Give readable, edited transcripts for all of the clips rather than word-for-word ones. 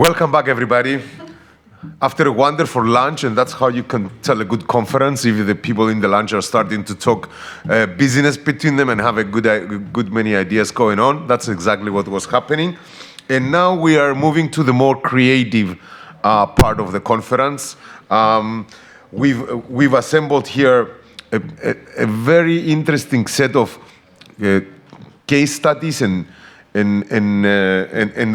Welcome back, everybody. After a wonderful lunch, and that's how you can tell a good conference, if the people in the lunch are starting to talk business between them and have a good many ideas going on. That's exactly what was happening. And now we are moving to the more creative part of the conference. We've assembled here a very interesting set of case studies and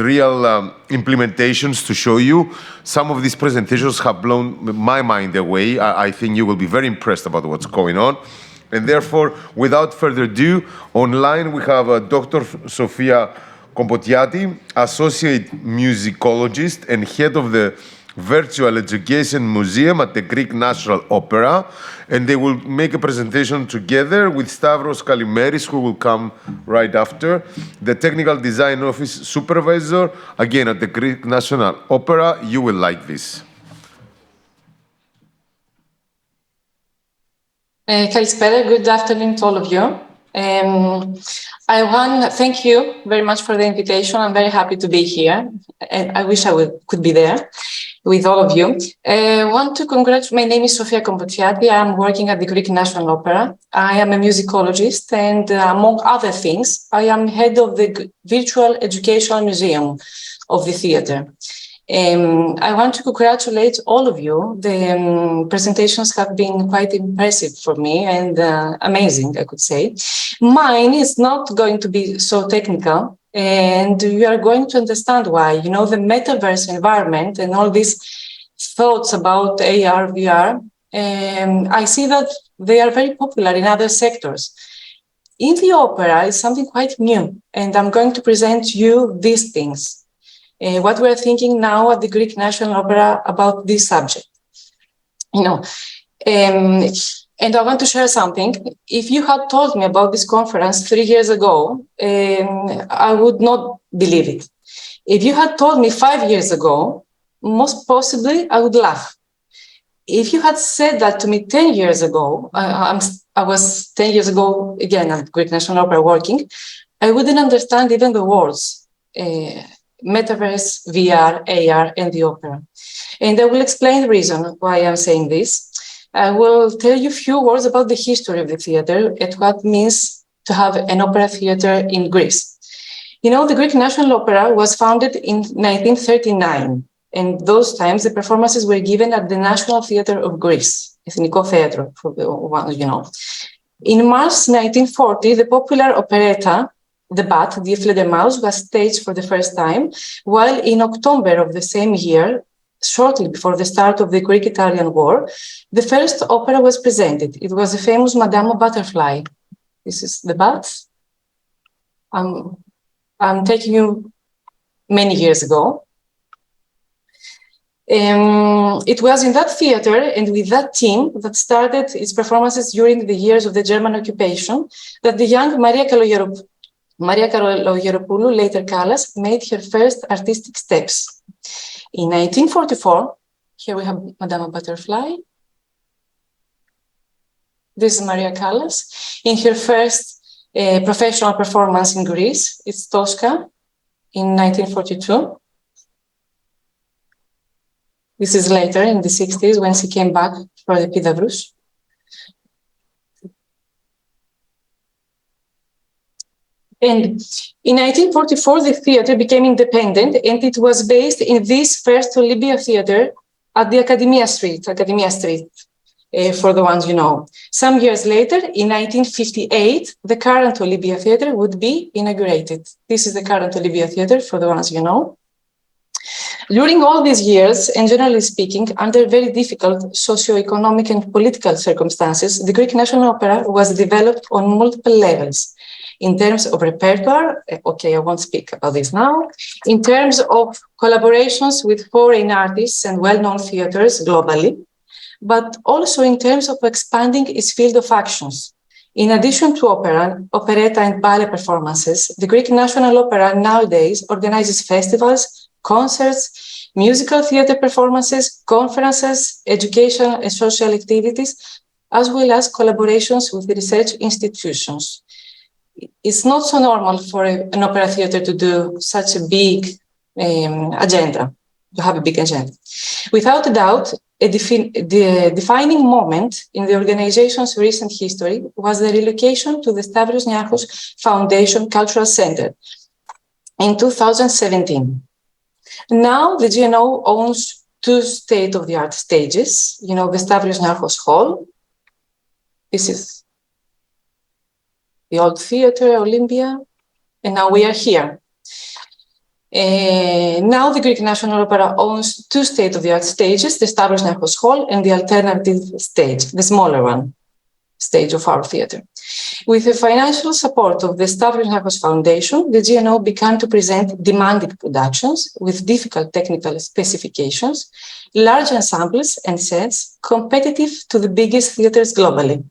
real implementations to show you. Some of these presentations have blown my mind away. I think you will be very impressed about what's going on. And therefore, without further ado, online we have Dr. Sofia Kompotiati, Associate Musicologist and Head of the Virtual Education Museum at the Greek National Opera, and they will make a presentation together with Stavros Kalimeris, who will come right after, the Technical Design Office Supervisor, again at the Greek National Opera. You will like this. Kalispera, good afternoon to all of you. I want to thank you very much for the invitation. I'm very happy to be here, and I wish I could be there with all of you. I want to congratulate, my name is Sofia Kompotiati. I'm working at the Greek National Opera. I am a musicologist, and among other things, I am head of the Virtual Educational Museum of the theater. I want to congratulate all of you. The presentations have been quite impressive for me and amazing, I could say. Mine is not going to be so technical, and you are going to understand why. You know, the metaverse environment and all these thoughts about AR, VR, I see that they are very popular in other sectors. In the opera, it's something quite new, and I'm going to present you these things. What we're thinking now at the Greek National Opera about this subject. You know, and I want to share something. If you had told me about this conference 3 years ago, I would not believe it. If you had told me 5 years ago, most possibly I would laugh. If you had said that to me 10 years ago, I was 10 years ago again at Greek National Opera working, I wouldn't understand even the words. Metaverse, VR, AR, and the opera. And I will explain the reason why I'm saying this. I will tell you a few words about the history of the theater and what it means to have an opera theater in Greece. You know, the Greek National Opera was founded in 1939. And those times, the performances were given at the National Theatre of Greece, Ethniko Theatro, for the ones you know. In March 1940, the popular operetta The Bat, Die Fledermaus, was staged for the first time, while in October of the same year, shortly before the start of the Greek-Italian War, the first opera was presented. It was the famous Madame Butterfly. This is The Bat. I'm taking you many years ago. It was in that theater and with that team that started its performances during the years of the German occupation that the young Maria Kalogeropoulou, later Callas, made her first artistic steps. In 1944, here we have Madame Butterfly. This is Maria Callas. In her first professional performance in Greece, it's Tosca in 1942. This is later in the 60s when she came back for the Pidavrous. And in 1944, the theater became independent, and it was based in this first Olympia theater at the Academia Street, for the ones you know. Some years later, in 1958, the current Olympia Theater would be inaugurated. This is the current Olympia Theater, for the ones you know. During all these years, and generally speaking, under very difficult socio-economic and political circumstances, the Greek National Opera was developed on multiple levels. In terms of repertoire, okay, I won't speak about this now. In terms of collaborations with foreign artists and well-known theaters globally, but also in terms of expanding its field of actions. In addition to opera, operetta, and ballet performances, the Greek National Opera nowadays organizes festivals, concerts, musical theater performances, conferences, educational and social activities, as well as collaborations with research institutions. It's not so normal for an opera theater to do such a big agenda. to have a big agenda. Without a doubt, the defining moment in the organization's recent history was the relocation to the Stavros Niarchos Foundation Cultural Center in 2017. Now the GNO owns two state-of-the-art stages, the Stavros Niarchos Hall. This is the old theater, Olympia, and now we are here. Now the Greek National Opera owns two state-of-the-art stages, the Stavros Niarchos Hall and the alternative stage, the smaller one, stage of our theater. With the financial support of the Stavros Niarchos Foundation, the GNO began to present demanding productions with difficult technical specifications, large ensembles and sets, competitive to the biggest theaters globally.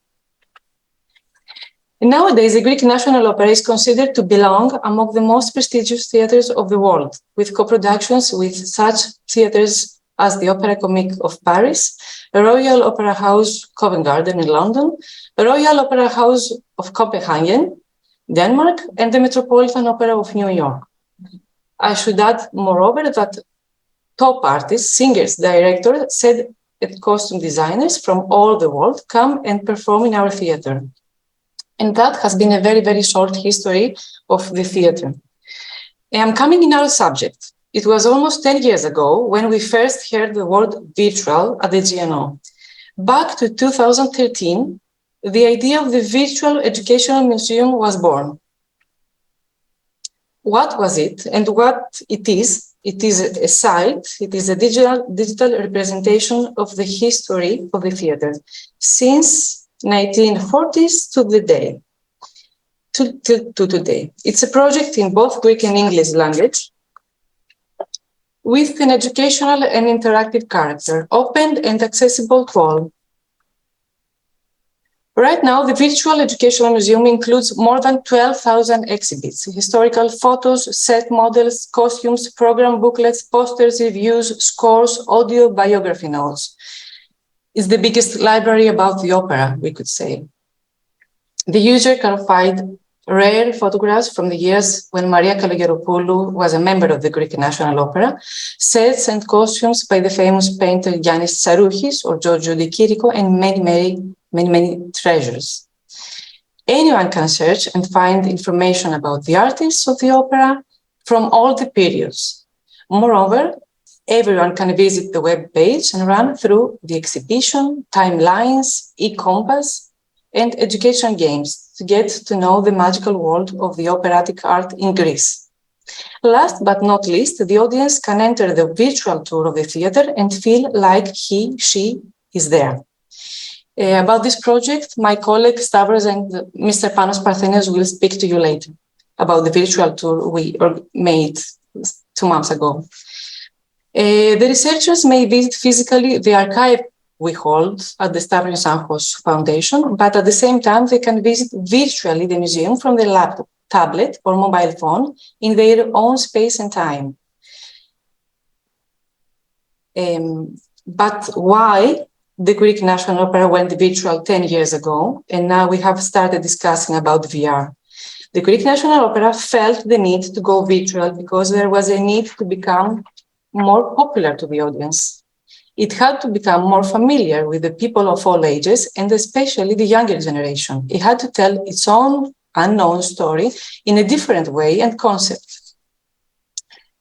Nowadays, the Greek National Opera is considered to belong among the most prestigious theaters of the world, with co-productions with such theaters as the Opera Comique of Paris, the Royal Opera House Covent Garden in London, the Royal Opera House of Copenhagen, Denmark, and the Metropolitan Opera of New York. I should add, moreover, that top artists, singers, directors, set and costume designers from all the world come and perform in our theater. And that has been a very, very short history of the theater. I'm coming in our subject. It was almost 10 years ago when we first heard the word virtual at the GNO. Back to 2013, the idea of the Virtual Educational Museum was born. What was it and what it is? It is a site, it is a digital representation of the history of the theater since 1940s to the day, to today. It's a project in both Greek and English language with an educational and interactive character, open and accessible to all. Right now, the Virtual Educational Museum includes more than 12,000 exhibits, historical photos, set models, costumes, program booklets, posters, reviews, scores, audio, biography notes. It's the biggest library about the opera, we could say. The user can find rare photographs from the years when Maria Kalogeropoulou was a member of the Greek National Opera, sets and costumes by the famous painter Yannis Tsarouchis or Giorgio Di Chirico, and many treasures. Anyone can search and find information about the artists of the opera from all the periods. Moreover, everyone can visit the web page and run through the exhibition, timelines, e-compass, and education games to get to know the magical world of the operatic art in Greece. Last but not least, the audience can enter the virtual tour of the theater and feel like she is there. About this project, my colleague Stavros and Mr. Panos Parthenios will speak to you later about the virtual tour we made 2 months ago. The researchers may visit physically the archive we hold at the Stavros Niarchos Foundation, but at the same time, they can visit virtually the museum from their laptop, tablet, or mobile phone in their own space and time. But why the Greek National Opera went virtual 10 years ago, and now we have started discussing about VR? The Greek National Opera felt the need to go virtual because there was a need to become more popular to the audience. It had to become more familiar with the people of all ages, and especially the younger generation. It had to tell its own unknown story in a different way and concept.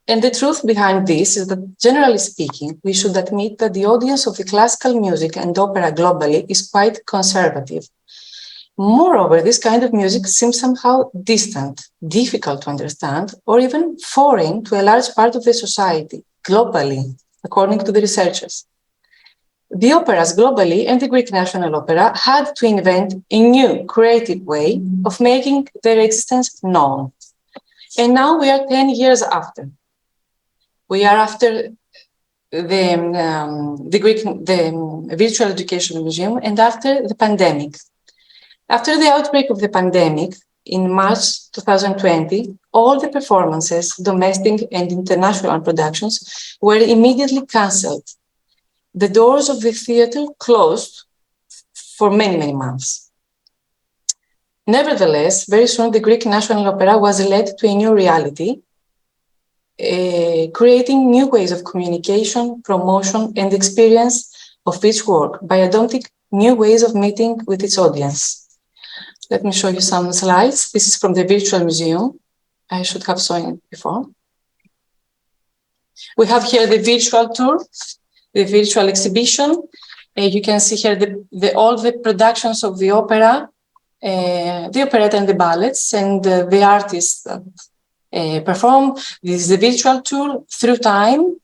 And the truth behind this is that, generally speaking, we should admit that the audience of the classical music and opera globally is quite conservative. Moreover, this kind of music seems somehow distant, difficult to understand, or even foreign to a large part of the society, globally, according to the researchers. The operas globally and the Greek National Opera had to invent a new creative way of making their existence known. And now we are 10 years after. We are after the Virtual Education Museum and after the pandemic. After the outbreak of the pandemic in March 2020, all the performances, domestic and international productions, were immediately cancelled. The doors of the theater closed for many months. Nevertheless, very soon the Greek National Opera was led to a new reality, creating new ways of communication, promotion, and experience of its work by adopting new ways of meeting with its audience. Let me show you some slides. This is from the virtual museum. I should have shown it before. We have here the virtual tour, the virtual exhibition. You can see here all the productions of the opera, the operetta and the ballets, and the artists that perform. This is the virtual tour through time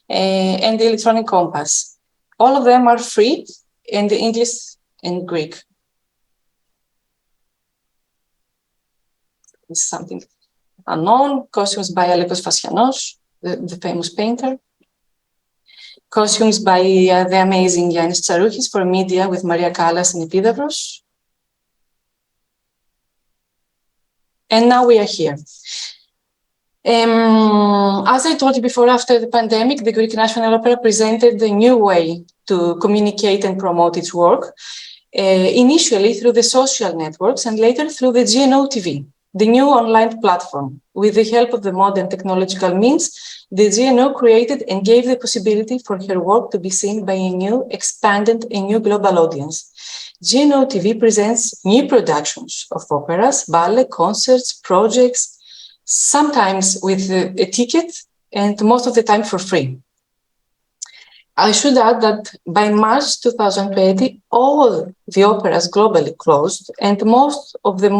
and the electronic compass. All of them are free in the English and Greek. This is something unknown. Costumes by Alekos Fascianos, the famous painter. Costumes by the amazing Yannis Tsarouchis for media with Maria Callas and Epidavros. And now we are here. As I told you before, after the pandemic, the Greek National Opera presented a new way to communicate and promote its work, initially through the social networks and later through the GNO TV, the new online platform. With the help of the modern technological means, the GNO created and gave the possibility for her work to be seen by a new, expanded, and new global audience. GNO TV presents new productions of operas, ballet, concerts, projects, sometimes with a ticket and most of the time for free. I should add that by March 2020, all the operas globally closed and most of the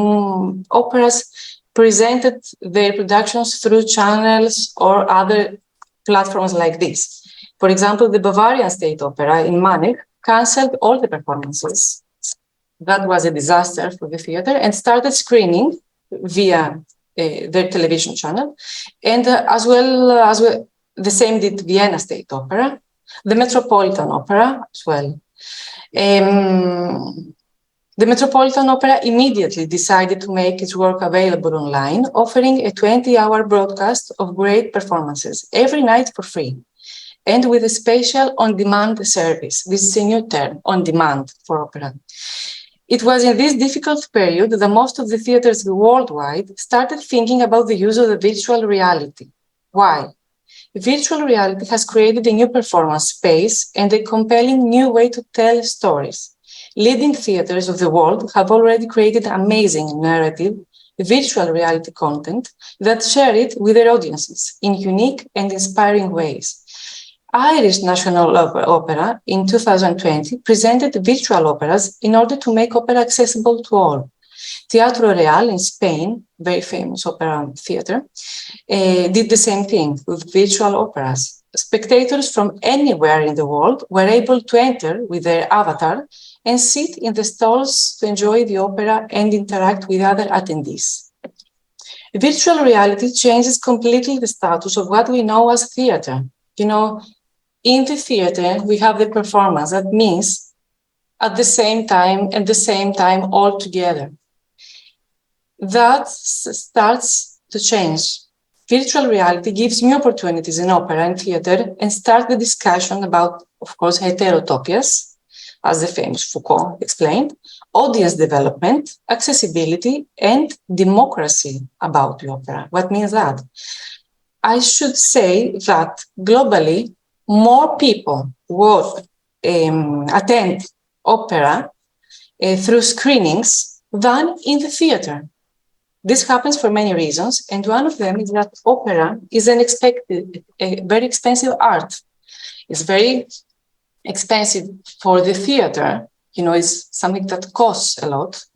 operas presented their productions through channels or other platforms like this. For example, the Bavarian State Opera in Munich canceled all the performances. That was a disaster for the theater and started screening via their television channel. And as well, the same did Vienna State Opera, the Metropolitan Opera as well. The Metropolitan Opera immediately decided to make its work available online, offering a 20-hour broadcast of great performances every night for free, and with a special on-demand service. This is a new term, on-demand for opera. It was in this difficult period that most of the theaters worldwide started thinking about the use of the virtual reality. Why? Virtual reality has created a new performance space and a compelling new way to tell stories. Leading theaters of the world have already created amazing narrative, virtual reality content that share it with their audiences in unique and inspiring ways. Irish National Opera in 2020 presented virtual operas in order to make opera accessible to all. Teatro Real in Spain, very famous opera theater, did the same thing with virtual operas. Spectators from anywhere in the world were able to enter with their avatar and sit in the stalls to enjoy the opera and interact with other attendees. Virtual reality changes completely the status of what we know as theater. In the theater, we have the performance. That means at the same time, all together. That starts to change. Virtual reality gives new opportunities in opera and theater and starts the discussion about, of course, heterotopias, as the famous Foucault explained, audience development, accessibility, and democracy about the opera. What means that? I should say that globally, more people would attend opera through screenings than in the theater. This happens for many reasons, and one of them is that opera is a very expensive art. It's very expensive for the theater. It's something that costs a lot.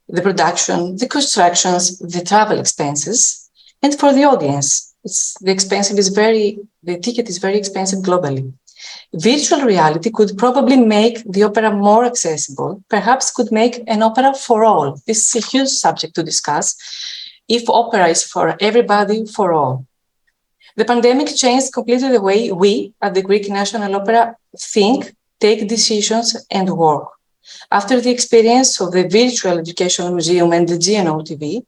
The production, the constructions, the travel expenses, and for the audience. The ticket is very expensive globally. Virtual reality could probably make the opera more accessible, perhaps could make an opera for all. This is a huge subject to discuss, if opera is for everybody, for all. The pandemic changed completely the way we at the Greek National Opera think, take decisions, and work. After the experience of the Virtual Educational Museum and the GNO TV,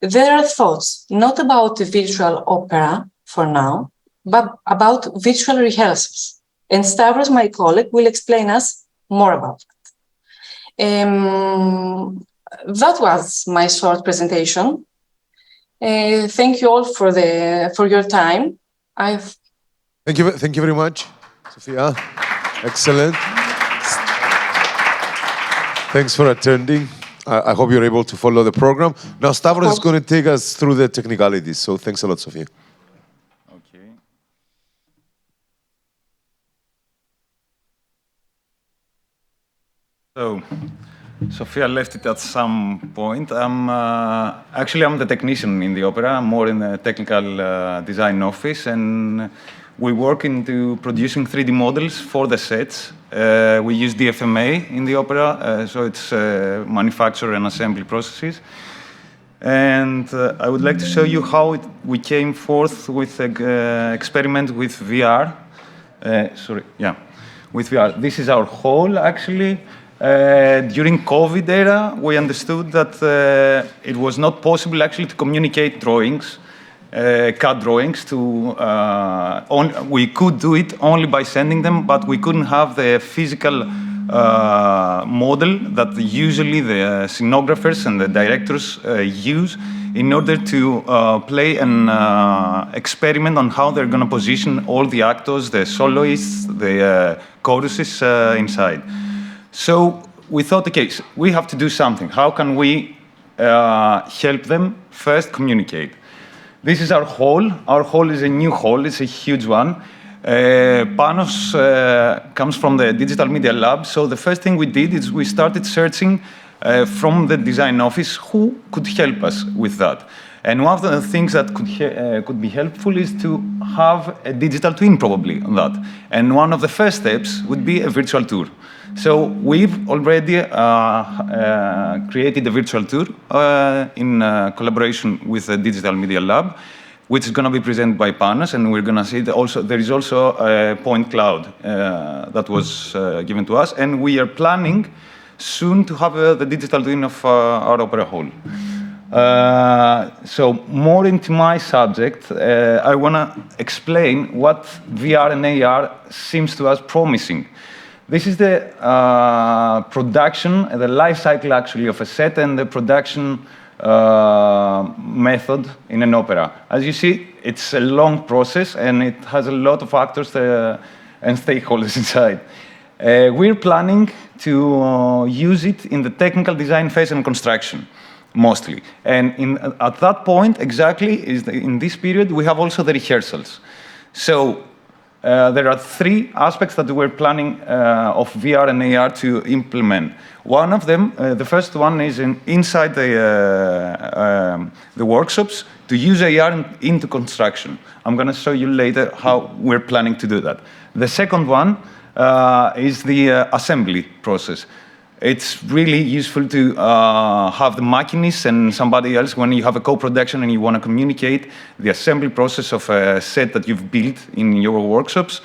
there are thoughts not about the virtual opera for now, but about virtual rehearsals. And Stavros, my colleague, will explain us more about that. That was my short presentation. Thank you all for your time. I've Thank you very much, Sophia. Excellent. Thanks for attending. I hope you're able to follow the program. Now, Stavros is going to take us through the technicalities. So thanks a lot, Sophia. Okay. So, Sophia left it at some point. Actually, I'm the technician in the opera. I'm more in the technical design office, and we work into producing 3D models for the sets. We use DFMA in the opera, so it's manufacture and assembly processes. And I would like to show you how we came forth with an experiment with VR. With VR. This is our hall, actually. During COVID era, we understood that it was not possible actually to communicate drawings, CAD drawings to, we could do it only by sending them, but we couldn't have the physical model that usually the scenographers and the directors use in order to play an experiment on how they're going to position all the actors, the soloists, the choruses inside. So we thought, okay, so we have to do something. How can we help them first communicate? This is our hall. Our hall is a new hall. It's a huge one. Panos comes from the Digital Media Lab. So the first thing we did is we started searching from the design office who could help us with that. And one of the things that could be helpful is to have a digital twin, probably, on that. And one of the first steps would be a virtual tour. So we've already created a virtual tour in collaboration with the Digital Media Lab, which is going to be presented by Panos, and we're going to see that also there is also a point cloud that was given to us, and we are planning soon to have the digital twin of our opera hall. So more into my subject, I want to explain what VR and AR seems to us promising. This is the production, the life cycle actually of a set and the production method in an opera. As you see, it's a long process and it has a lot of actors and stakeholders inside. We're planning to use it in the technical design phase and construction, mostly. And at that point, exactly, in this period, we have also the rehearsals. So there are three aspects that we're planning of VR and AR to implement. One of them, the first one is inside the workshops to use AR into construction. I'm going to show you later how we're planning to do that. The second one is the assembly process. It's really useful to have the machinists and somebody else when you have a co-production and you want to communicate the assembly process of a set that you've built in your workshops.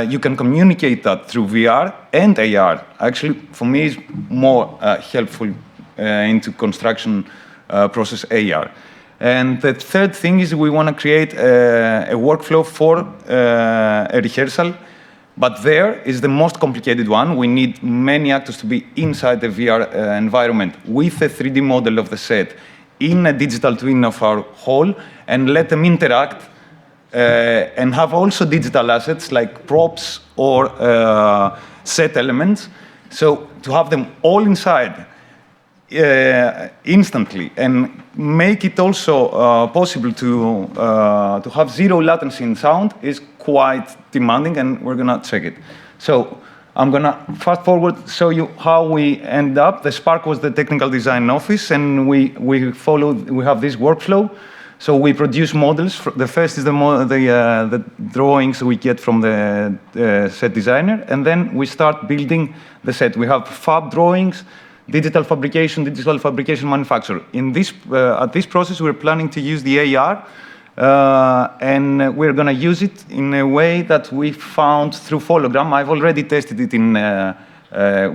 You can communicate that through VR and AR. Actually, for me, it's more helpful into construction process AR. And the third thing is we want to create a workflow for a rehearsal. But there is the most complicated one. We need many actors to be inside the VR environment with a 3D model of the set in a digital twin of our hall and let them interact and have also digital assets like props or set elements. So to have them all inside instantly and make it also possible to have zero latency in sound is quite demanding, and we're going to check it. So I'm going to fast forward, show you how we end up. The Spark was the technical design office, and we have this workflow. So we produce models. The first is the drawings we get from the set designer, and then we start building the set. We have fab drawings, digital fabrication manufacture. In this, at this process, we're planning to use the AR, and we're going to use it in a way that we found through hologram. I've already tested it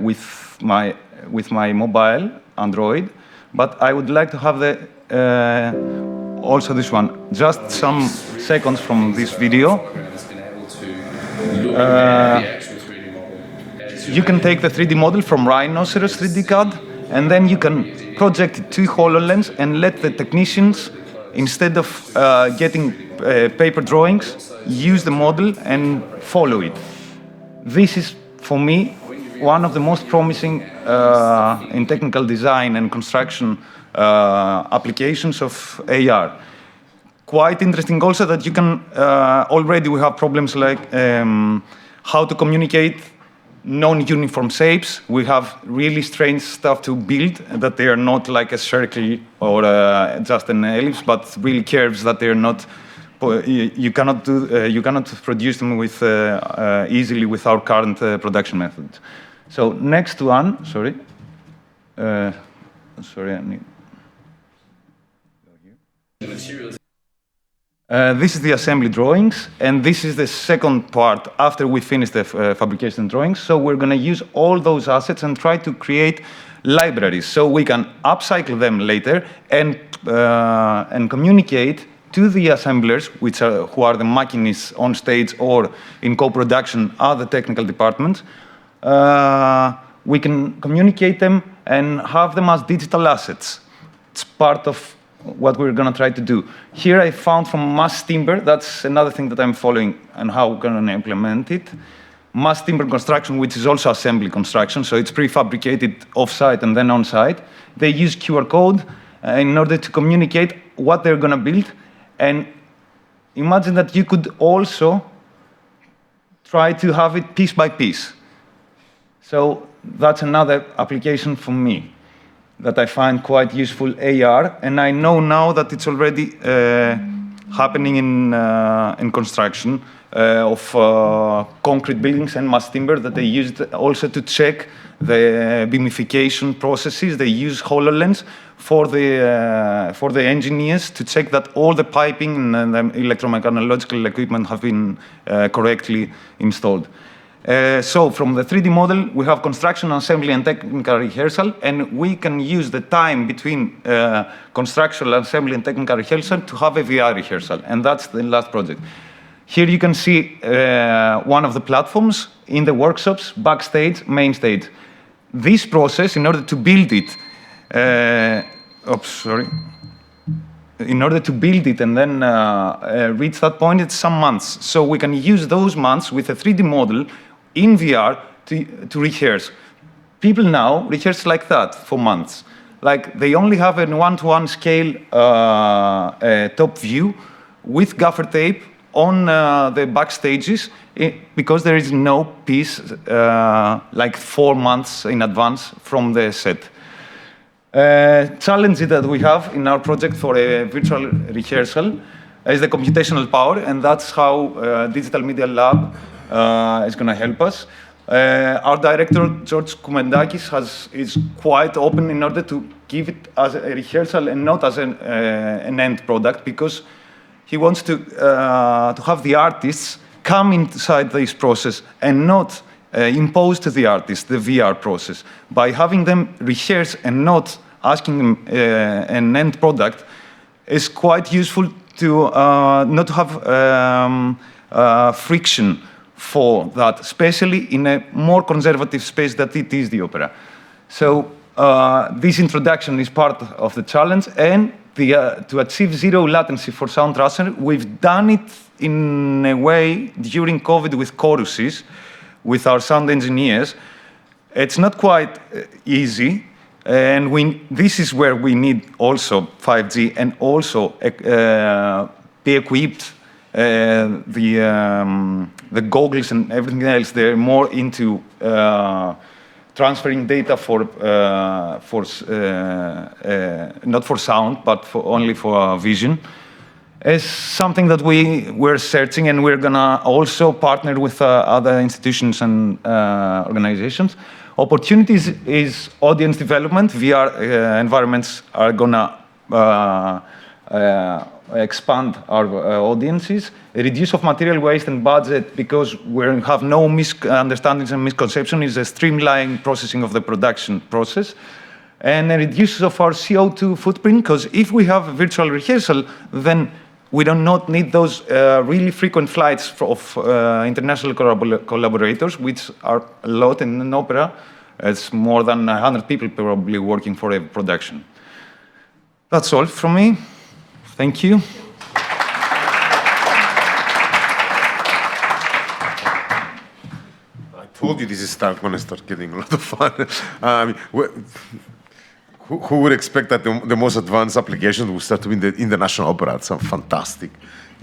with my mobile Android, but I would like to have also this one. Just some seconds from this video. You can take the 3D model from Rhinoceros 3D CAD, and then you can project it to HoloLens and let the technicians, instead of getting paper drawings, use the model, and follow it. This is, for me, one of the most promising in technical design and construction applications of AR. Quite interesting also that you can, already we have problems like how to communicate non-uniform shapes. We have really strange stuff to build that they are not like a circle or just an ellipse, but really curves that they are not. You cannot produce them with easily with our current production methods. So next one, sorry, I need. This is the assembly drawings, and this is the second part after we finish the fabrication drawings. So we're going to use all those assets and try to create libraries so we can upcycle them later and communicate to the assemblers, who are the machinists on stage or in co-production other technical departments. We can communicate them and have them as digital assets. It's part of what we're going to try to do. Here I found from mass timber, that's another thing that I'm following and how we're going to implement it. Mass timber construction, which is also assembly construction, so it's prefabricated off-site and then on-site. They use QR code in order to communicate what they're going to build. And imagine that you could also try to have it piece by piece. So that's another application for me that I find quite useful, AR, and I know now that it's already happening in construction of concrete buildings and mass timber, that they used also to check the beamification processes. They use HoloLens for the engineers to check that all the piping and the electromechanical equipment have been correctly installed. So from the 3D model, we have construction, assembly, and technical rehearsal, and we can use the time between construction, assembly, and technical rehearsal to have a VR rehearsal, and that's the last project. Here you can see one of the platforms in the workshops, backstage, main stage. This process, in order to build it, in order to build it and then reach that point, it's some months. So we can use those months with a 3D model in VR to rehearse. People now rehearse like that for months. Like they only have a one-to-one scale top view with gaffer tape on the backstages because there is no piece like 4 months in advance from the set. Challenge that we have in our project for a virtual rehearsal is the computational power, and that's how Digital Media Lab is going to help us. Our director, George Koumendakis, is quite open in order to give it as a rehearsal and not as an end product, because he wants to have the artists come inside this process and not impose to the artists the VR process. By having them rehearse and not asking them an end product is quite useful to not have friction for that, especially in a more conservative space that it is the opera. So this introduction is part of the challenge, and to achieve zero latency for sound transfer, we've done it in a way during COVID with choruses, with our sound engineers. It's not quite easy, and this is where we need also 5G and also be equipped. The goggles and everything else, they're more into transferring data not for sound, but only for vision. It's something that we're searching, and we're gonna also partner with other institutions and organizations. Opportunities is audience development. VR environments are gonna expand our audiences, reduce of material waste and budget, because we have no misunderstandings and misconceptions, is a streamlined processing of the production process, and a reduce of our CO2 footprint, because if we have a virtual rehearsal, then we do not need those really frequent flights of international collaborators, which are a lot in an opera. It's more than 100 people probably working for a production. That's all from me. Thank you. told you this is going to start getting a lot of fun. I mean, who would expect that the most advanced applications will start to be in the National Opera? It's fantastic.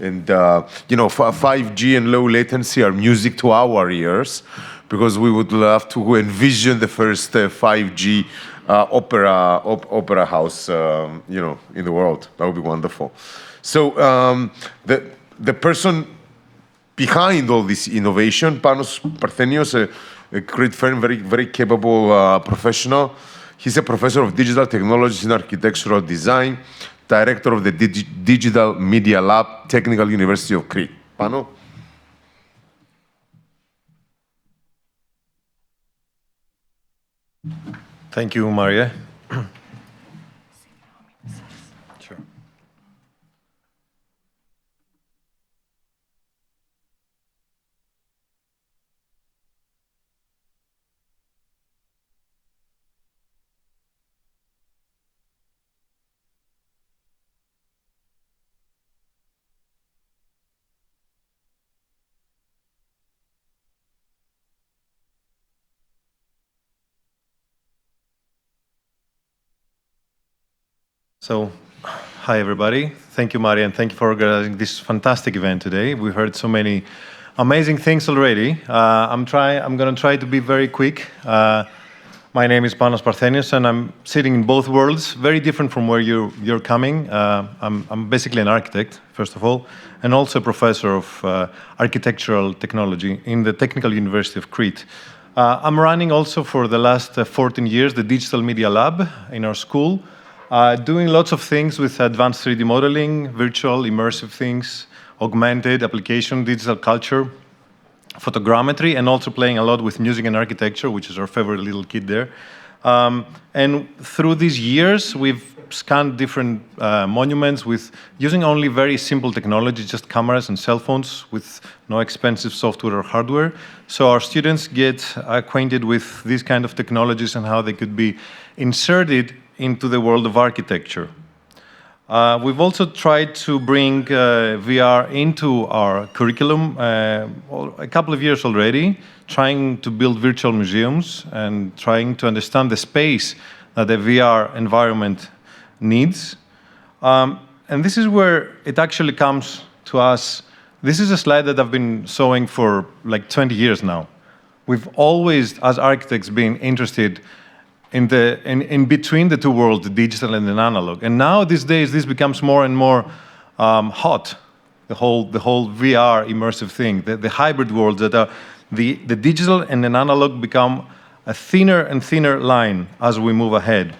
And, 5G and low latency are music to our ears, because we would love to envision the first 5G opera house, in the world. That would be wonderful. So the person behind all this innovation, Panos Parthenios, a great friend, very, very capable professional. He's a professor of digital technologies and architectural design, director of the Digital Media Lab, Technical University of Crete. Pano? Thank you, Maria. Sure. So, hi everybody. Thank you, Maria, and thank you for organizing this fantastic event today. We heard so many amazing things already. I'm going to try to be very quick. My name is Panos Parthenios, and I'm sitting in both worlds, very different from where you're coming. I'm basically an architect, first of all, and also a professor of architectural technology in the Technical University of Crete. I'm running also for the last 14 years the Digital Media Lab in our school, doing lots of things with advanced 3D modeling, virtual, immersive things, augmented application, digital culture, photogrammetry, and also playing a lot with music and architecture, which is our favorite little kid there. And through these years, we've scanned different monuments with using only very simple technology, just cameras and cell phones with no expensive software or hardware. So our students get acquainted with these kind of technologies and how they could be inserted into the world of architecture. We've also tried to bring VR into our curriculum a couple of years already, trying to build virtual museums and trying to understand the space that the VR environment needs. And this is where it actually comes to us. This is a slide that I've been showing for like 20 years now. We've always, as architects, been interested in between the two worlds, the digital and the analog. And now, these days, this becomes more and more hot, the whole VR immersive thing, the hybrid worlds that are, the digital and the analog become a thinner and thinner line as we move ahead.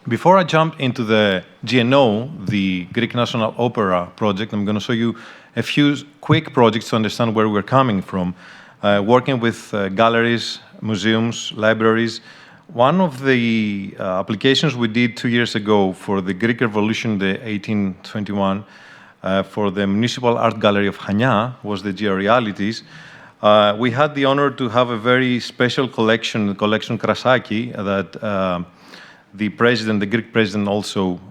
Before I jump into the GNO, the Greek National Opera project, I'm going to show you a few quick projects to understand where we're coming from, working with galleries, museums, libraries. One of the applications we did 2 years ago for the Greek Revolution, the 1821, for the Municipal Art Gallery of Chania was the Georealities. We had the honor to have a very special collection, the collection Krasaki, that the Greek president also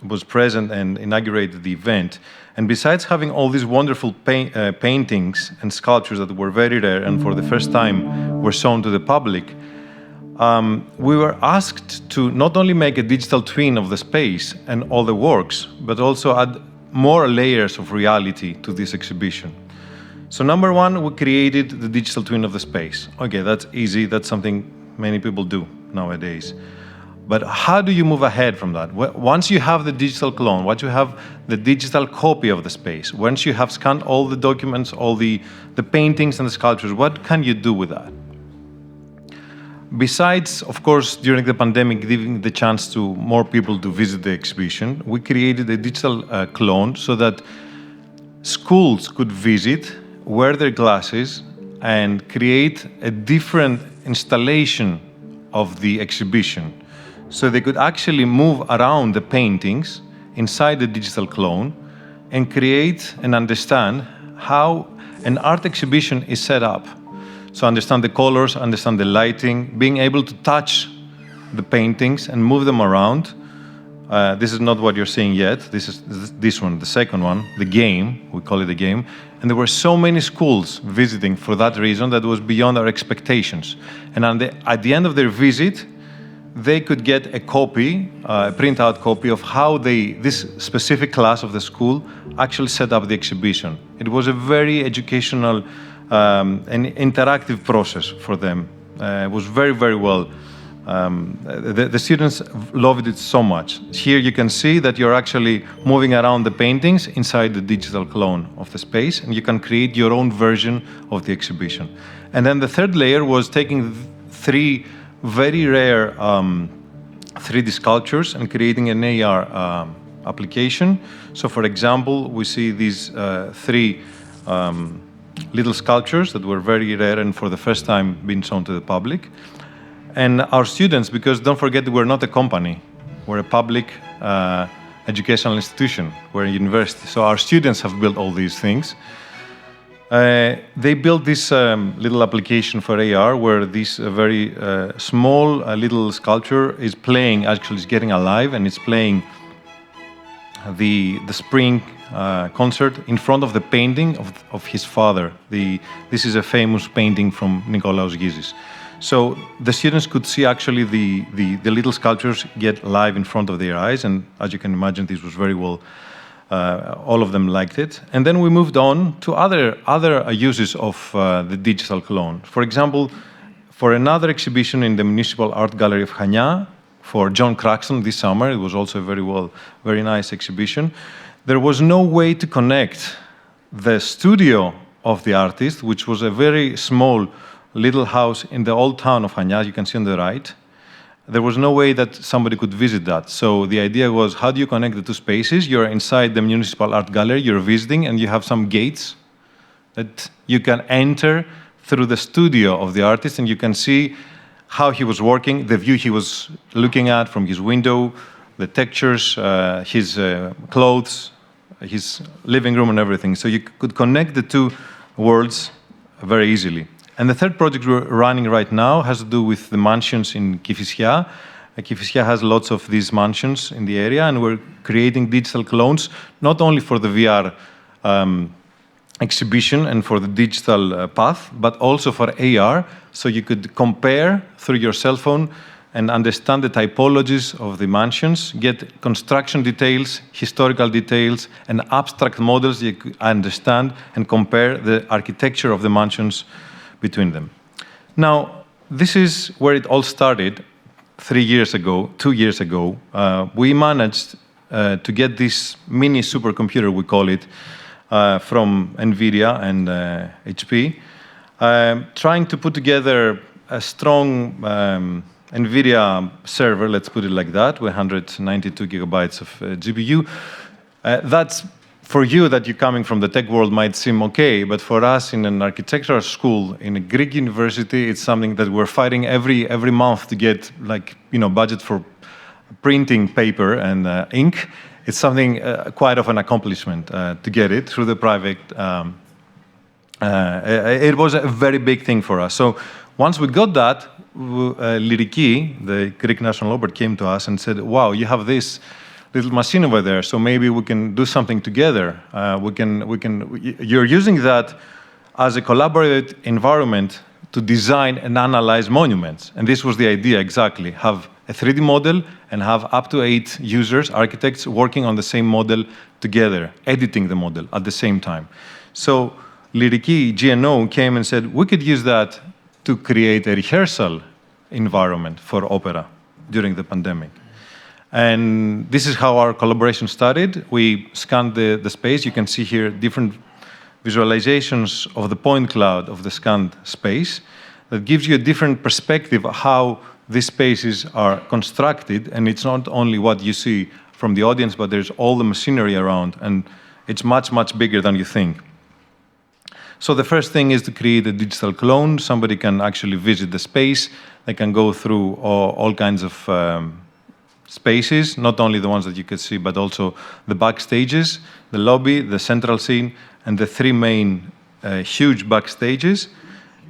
was present and inaugurated the event. And besides having all these wonderful paintings and sculptures that were very rare and for the first time were shown to the public, we were asked to not only make a digital twin of the space and all the works, but also add more layers of reality to this exhibition. So number one, we created the digital twin of the space. Okay, that's easy. That's something many people do nowadays. But how do you move ahead from that? Once you have the digital clone, once you have the digital copy of the space, once you have scanned all the documents, all the paintings and the sculptures, what can you do with that? Besides, of course, during the pandemic, giving the chance to more people to visit the exhibition, we created a digital clone so that schools could visit, wear their glasses, and create a different installation of the exhibition. So they could actually move around the paintings inside the digital clone and create and understand how an art exhibition is set up. So understand the colors, understand the lighting, being able to touch the paintings and move them around, This is not what you're seeing yet. This is this one, the second one, the game. We call it a game. And there were so many schools visiting for that reason that was beyond our expectations. And at the end of their visit, they could get a copy, a printout copy of how this specific class of the school actually set up the exhibition. It was a very educational and interactive process for them. It was very, very well. The students loved it so much. Here you can see that you're actually moving around the paintings inside the digital clone of the space, and you can create your own version of the exhibition. And then the third layer was taking 3 very rare 3D sculptures and creating an AR application. So for example, we see these 3 little sculptures that were very rare and for the first time being shown to the public. And our students, because don't forget we're not a company, we're a public educational institution, we're a university. So our students have built all these things. They built this little application for AR where this very small little sculpture is playing, actually is getting alive, and it's playing the spring concert in front of the painting of his father. This is a famous painting from Nikolaos Gyzis. So the students could see actually the little sculptures get live in front of their eyes, and as you can imagine, this was very well. All of them liked it. And then we moved on to other uses of the digital clone. For example, for another exhibition in the Municipal Art Gallery of Chania, for John Craxton this summer, it was also a very nice exhibition. There was no way to connect the studio of the artist, which was a very small little house in the old town of Chania, you can see on the right. There was no way that somebody could visit that. So the idea was, how do you connect the 2 spaces? You're inside the Municipal Art Gallery, you're visiting, and you have some gates that you can enter through the studio of the artist, and you can see how he was working, the view he was looking at from his window, the textures, his clothes, his living room and everything. So you could connect the 2 worlds very easily. And the third project we're running right now has to do with the mansions in Kifisia. Kifisia has lots of these mansions in the area, and we're creating digital clones, not only for the VR exhibition and for the digital path, but also for AR, so you could compare through your cell phone and understand the typologies of the mansions, get construction details, historical details, and abstract models you could understand and compare the architecture of the mansions between them. Now, this is where it all started 2 years ago. We managed to get this mini supercomputer, we call it, from NVIDIA and HP, trying to put together a strong NVIDIA server, let's put it like that, with 192 gigabytes of GPU. That's for you that you're coming from the tech world might seem okay, but for us in an architectural school, in a Greek university, it's something that we're fighting every month to get, like, budget for printing paper and ink. It's something quite of an accomplishment to get it through the private. It was a very big thing for us. So once we got that, Lyriki, the Greek National Opera, came to us and said, "Wow, you have this little machine over there, so maybe we can do something together. You're using that as a collaborative environment to design and analyze monuments." And this was the idea exactly, have a 3D model and have up to 8 users, architects, working on the same model together, editing the model at the same time. So Lyriki, GNO, came and said, we could use that to create a rehearsal environment for opera during the pandemic. And this is how our collaboration started. We scanned the space. You can see here different visualizations of the point cloud of the scanned space that gives you a different perspective of how these spaces are constructed. And it's not only what you see from the audience, but there's all the machinery around. And it's much, much bigger than you think. So the first thing is to create a digital clone. Somebody can actually visit the space. They can go through all kinds of spaces, not only the ones that you could see, but also the backstages, the lobby, the central scene, and the 3 main huge backstages.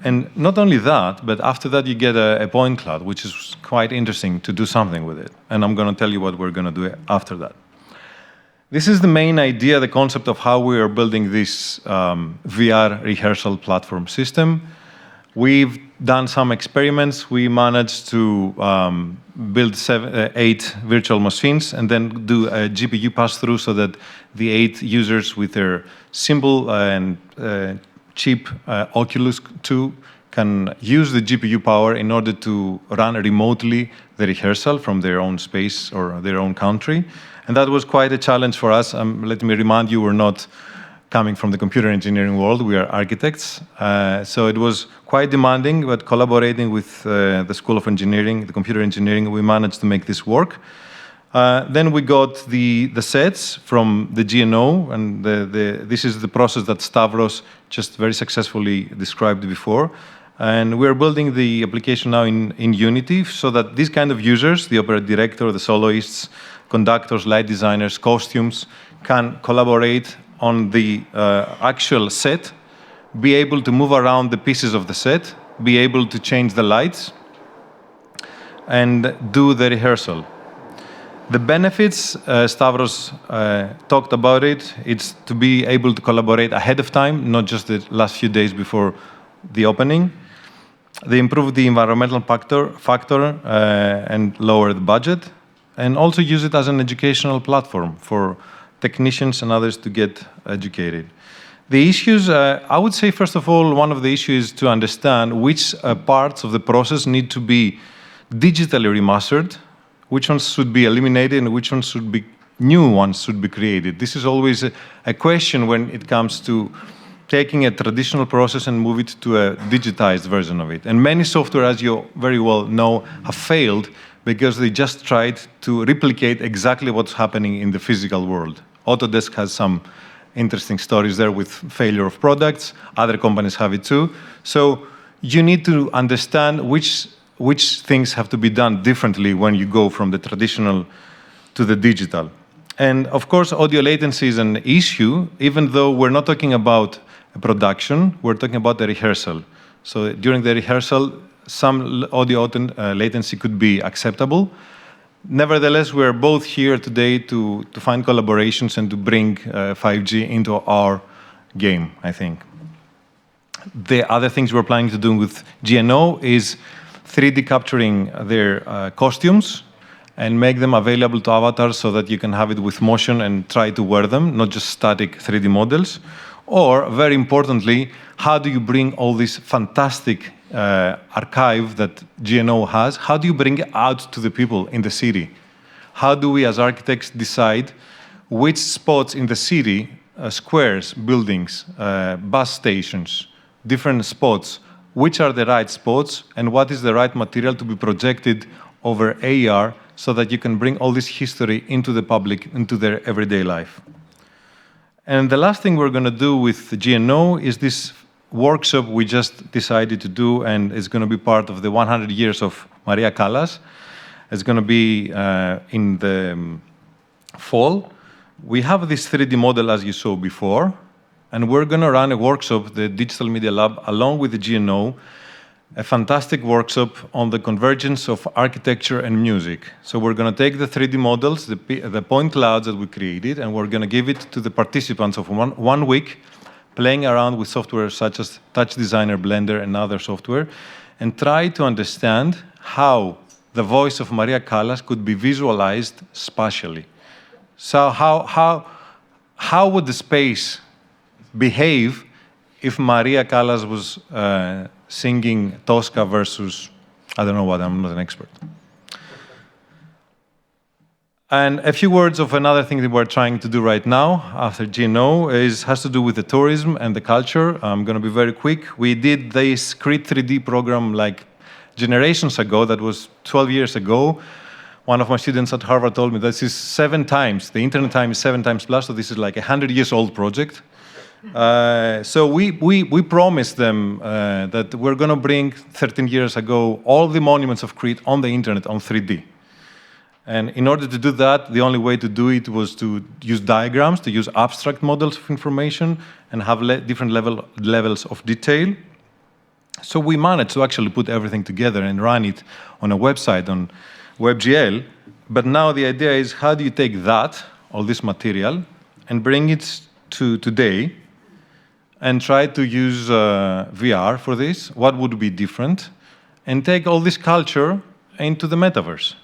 And not only that, but after that you get a point cloud, which is quite interesting to do something with it. And I'm going to tell you what we're going to do after that. This is the main idea, the concept of how we are building this VR rehearsal platform system. We've done some experiments. We managed to build 8 virtual machines and then do a GPU pass-through so that the 8 users with their simple and cheap Oculus 2 can use the GPU power in order to run remotely the rehearsal from their own space or their own country. And that was quite a challenge for us. Let me remind you, we're not coming from the computer engineering world. We are architects. So it was quite demanding, but collaborating with the School of Engineering, the computer engineering, we managed to make this work. Then we got the sets from the GNO, and this is the process that Stavros just very successfully described before. And we're building the application now in Unity so that these kind of users, the opera director, the soloists, conductors, light designers, costumes, can collaborate on the actual set, be able to move around the pieces of the set, be able to change the lights, and do the rehearsal. The benefits, Stavros talked about it, it's to be able to collaborate ahead of time, not just the last few days before the opening. They improve the environmental factor and lower the budget, and also use it as an educational platform for technicians and others to get educated. The issues, I would say, first of all, one of the issues is to understand which parts of the process need to be digitally remastered, which ones should be eliminated, and which ones should be new ones should be created. This is always a question when it comes to taking a traditional process and move it to a digitized version of it. And many software, as you very well know, have failed because they just tried to replicate exactly what's happening in the physical world. Autodesk has some interesting stories there with failure of products. Other companies have it too. So you need to understand which things have to be done differently when you go from the traditional to the digital. And of course, audio latency is an issue, even though we're not talking about a production, we're talking about the rehearsal. So during the rehearsal, some audio latency could be acceptable. Nevertheless, we're both here today to find collaborations and to bring 5G into our game, I think. The other things we're planning to do with GNO is 3D capturing their costumes and make them available to avatars so that you can have it with motion and try to wear them, not just static 3D models. Or, very importantly, how do you bring all this fantastic archive that GNO has, how do you bring it out to the people in the city? How do we as architects decide which spots in the city, squares, buildings, bus stations, different spots, which are the right spots and what is the right material to be projected over AR so that you can bring all this history into the public, into their everyday life? And the last thing we're going to do with GNO is this workshop we just decided to do, and it's going to be part of the 100 years of Maria Callas. It's going to be in the fall. We have this 3D model, as you saw before, and we're going to run a workshop, the Digital Media Lab, along with the GNO, a fantastic workshop on the convergence of architecture and music. So we're going to take the 3D models, the point clouds that we created, and we're going to give it to the participants of one week, playing around with software such as Touch Designer, Blender, and other software, and try to understand how the voice of Maria Callas could be visualized spatially. So how would the space behave if Maria Callas was singing Tosca versus, I don't know what, I'm not an expert. And a few words of another thing that we're trying to do right now after GNO has to do with the tourism and the culture. I'm going to be very quick. We did this Crete 3D program like generations ago, that was 12 years ago. One of my students at Harvard told me this is 7 times, the internet time is 7 times plus, so this is like a 100-year-old project. So we promised them that we're going to bring, 13 years ago, all the monuments of Crete on the internet on 3D. And in order to do that, the only way to do it was to use diagrams, to use abstract models of information, and have different levels of detail. So we managed to actually put everything together and run it on a website on WebGL. But now the idea is, how do you take that, all this material, and bring it to today and try to use VR for this? What would be different? And take all this culture into the metaverse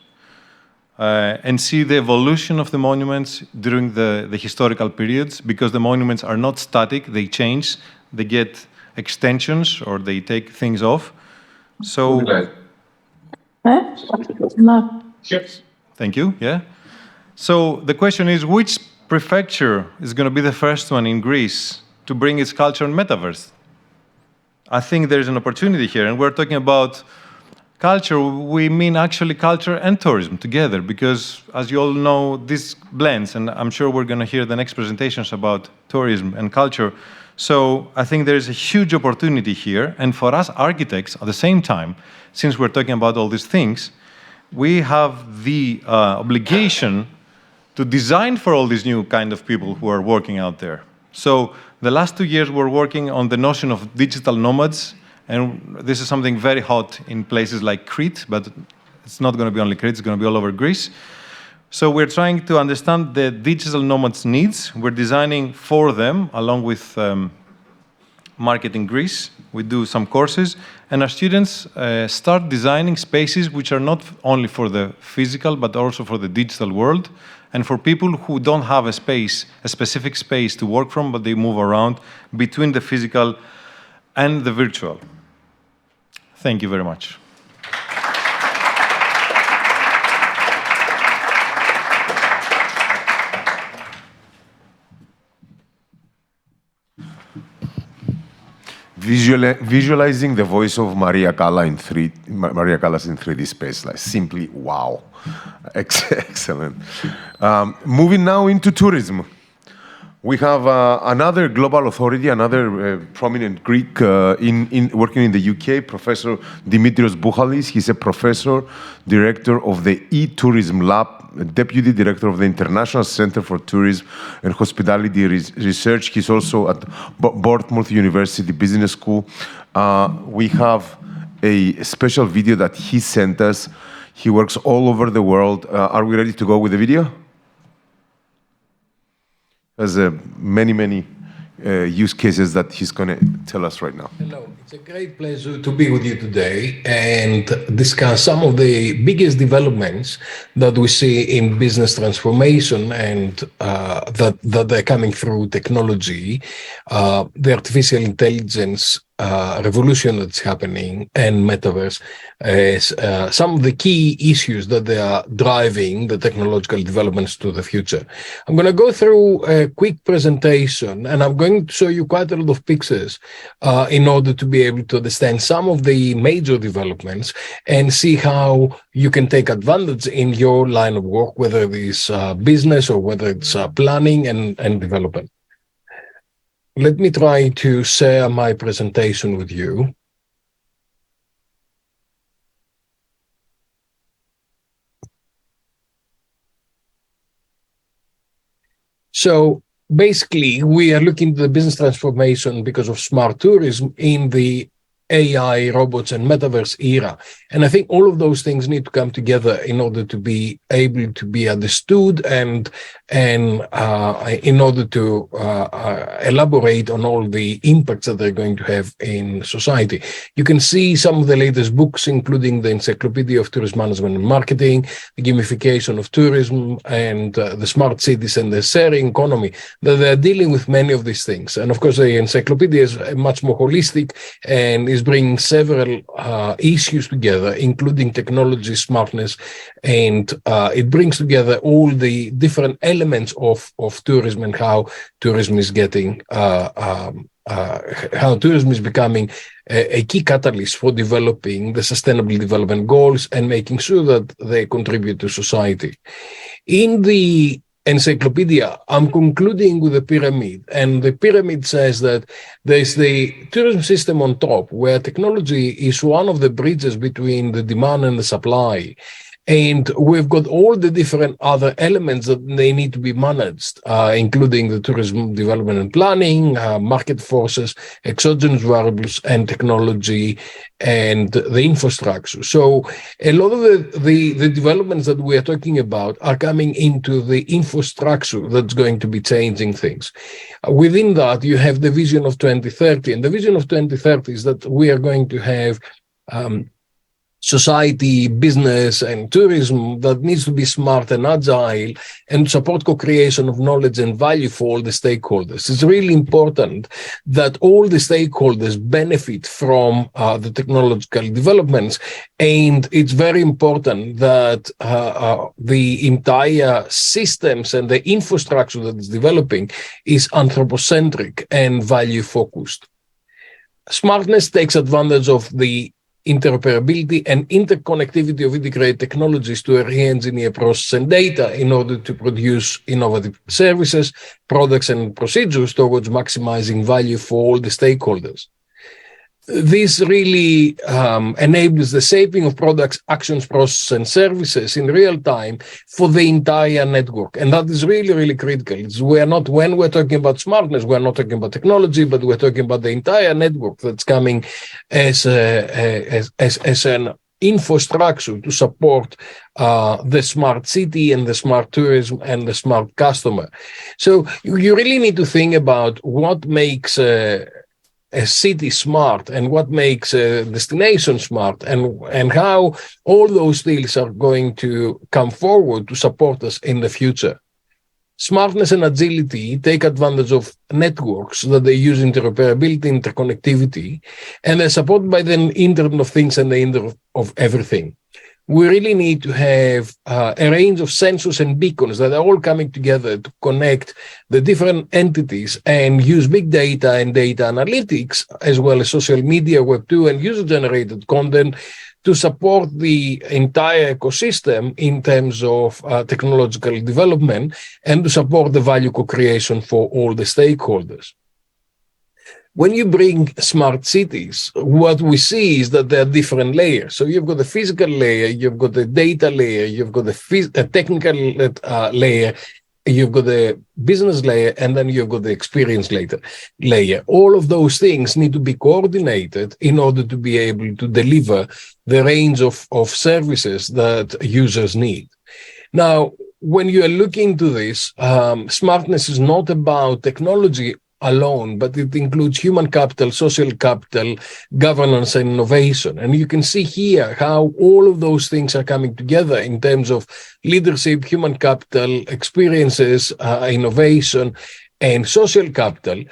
and see the evolution of the monuments during the historical periods, because the monuments are not static, they change, they get extensions or they take things off. So, thank you, yeah. So the question is, which prefecture is going to be the first one in Greece to bring its culture and metaverse? I think there's an opportunity here, and we're talking about culture. We mean actually culture and tourism together, because as you all know, this blends, and I'm sure we're going to hear the next presentations about tourism and culture. So I think there's a huge opportunity here, and for us architects at the same time, since we're talking about all these things, we have the obligation to design for all these new kind of people who are working out there. So the last 2 years we're working on the notion of digital nomads, and this is something very hot in places like Crete, but it's not going to be only Crete, it's going to be all over Greece. So we're trying to understand the digital nomads' needs. We're designing for them, along with Marketing Greece. We do some courses, and our students start designing spaces which are not only for the physical, but also for the digital world, and for people who don't have a space, a specific space to work from, but they move around between the physical and the virtual. Thank you very much. Visualizing the voice of Maria Callas in 3D space, like simply wow, excellent. Moving now into tourism, we have another global authority, another prominent Greek working in the UK, Professor Dimitrios Bouchalis. He's a professor, director of the e-tourism lab, deputy director of the International Center for Tourism and Hospitality Research. He's also at Bournemouth University Business School. We have a special video that he sent us. He works all over the world. Are we ready to go with the video? There's many use cases that he's going to tell us right now. Hello, it's a great pleasure to be with you today and discuss some of the biggest developments that we see in business transformation and that they're coming through technology, the artificial intelligence revolution that's happening, and metaverse as some of the key issues that they are driving the technological developments to the future. I'm going to go through a quick presentation, and I'm going to show you quite a lot of pictures in order to be able to understand some of the major developments and see how you can take advantage in your line of work, whether it is business or whether it's planning and development. Let me try to share my presentation with you. So basically, we are looking at the business transformation because of smart tourism in the AI, robots, and metaverse era. And I think all of those things need to come together in order to be able to be understood and in order to elaborate on all the impacts that they're going to have in society. You can see some of the latest books, including the Encyclopedia of Tourism Management and Marketing, the Gamification of Tourism, and the Smart Cities and the Sharing Economy, that they're dealing with many of these things. And of course, the Encyclopedia is much more holistic and is bringing several issues together, including technology, smartness, and it brings together all the different elements of tourism and how tourism is getting, how tourism is becoming a key catalyst for developing the Sustainable Development Goals and making sure that they contribute to society. In the encyclopedia, I'm concluding with a pyramid, and the pyramid says that there's the tourism system on top, where technology is one of the bridges between the demand and the supply, And we've got all the different other elements that they need to be managed, including the tourism development and planning, market forces, exogenous variables, and technology, and the infrastructure. So a lot of the developments that we are talking about are coming into the infrastructure that's going to be changing things. Within that, you have the vision of 2030. And the vision of 2030 is that we are going to have society, business, and tourism that needs to be smart and agile and support co-creation of knowledge and value for all the stakeholders. It's really important that all the stakeholders benefit from the technological developments, and it's very important that the entire systems and the infrastructure that is developing is anthropocentric and value-focused. Smartness takes advantage of the interoperability and interconnectivity of integrated technologies to re-engineer process and data in order to produce innovative services, products, and procedures towards maximizing value for all the stakeholders. This really enables the shaping of products, actions, processes, and services in real time for the entire network. And that is really, really critical. When we're talking about smartness, we're not talking about technology, but we're talking about the entire network that's coming as an infrastructure to support the smart city and the smart tourism and the smart customer. So you really need to think about what makes a city smart and what makes a destination smart, and how all those things are going to come forward to support us in the future. Smartness and agility take advantage of networks that they use interoperability, interconnectivity, and they're supported by the Internet of Things and the Internet of Everything. We really need to have a range of sensors and beacons that are all coming together to connect the different entities and use big data and data analytics, as well as social media, Web2, and user-generated content to support the entire ecosystem in terms of technological development and to support the value co-creation for all the stakeholders. When you bring smart cities, what we see is that there are different layers. So you've got the physical layer, you've got the data layer, you've got the technical layer, you've got the business layer, and then you've got the experience layer. All of those things need to be coordinated in order to be able to deliver the range of services that users need. Now, when you are looking into this, smartness is not about technology alone, but it includes human capital, social capital, governance, and innovation. And you can see here how all of those things are coming together in terms of leadership, human capital, experiences, innovation, and social capital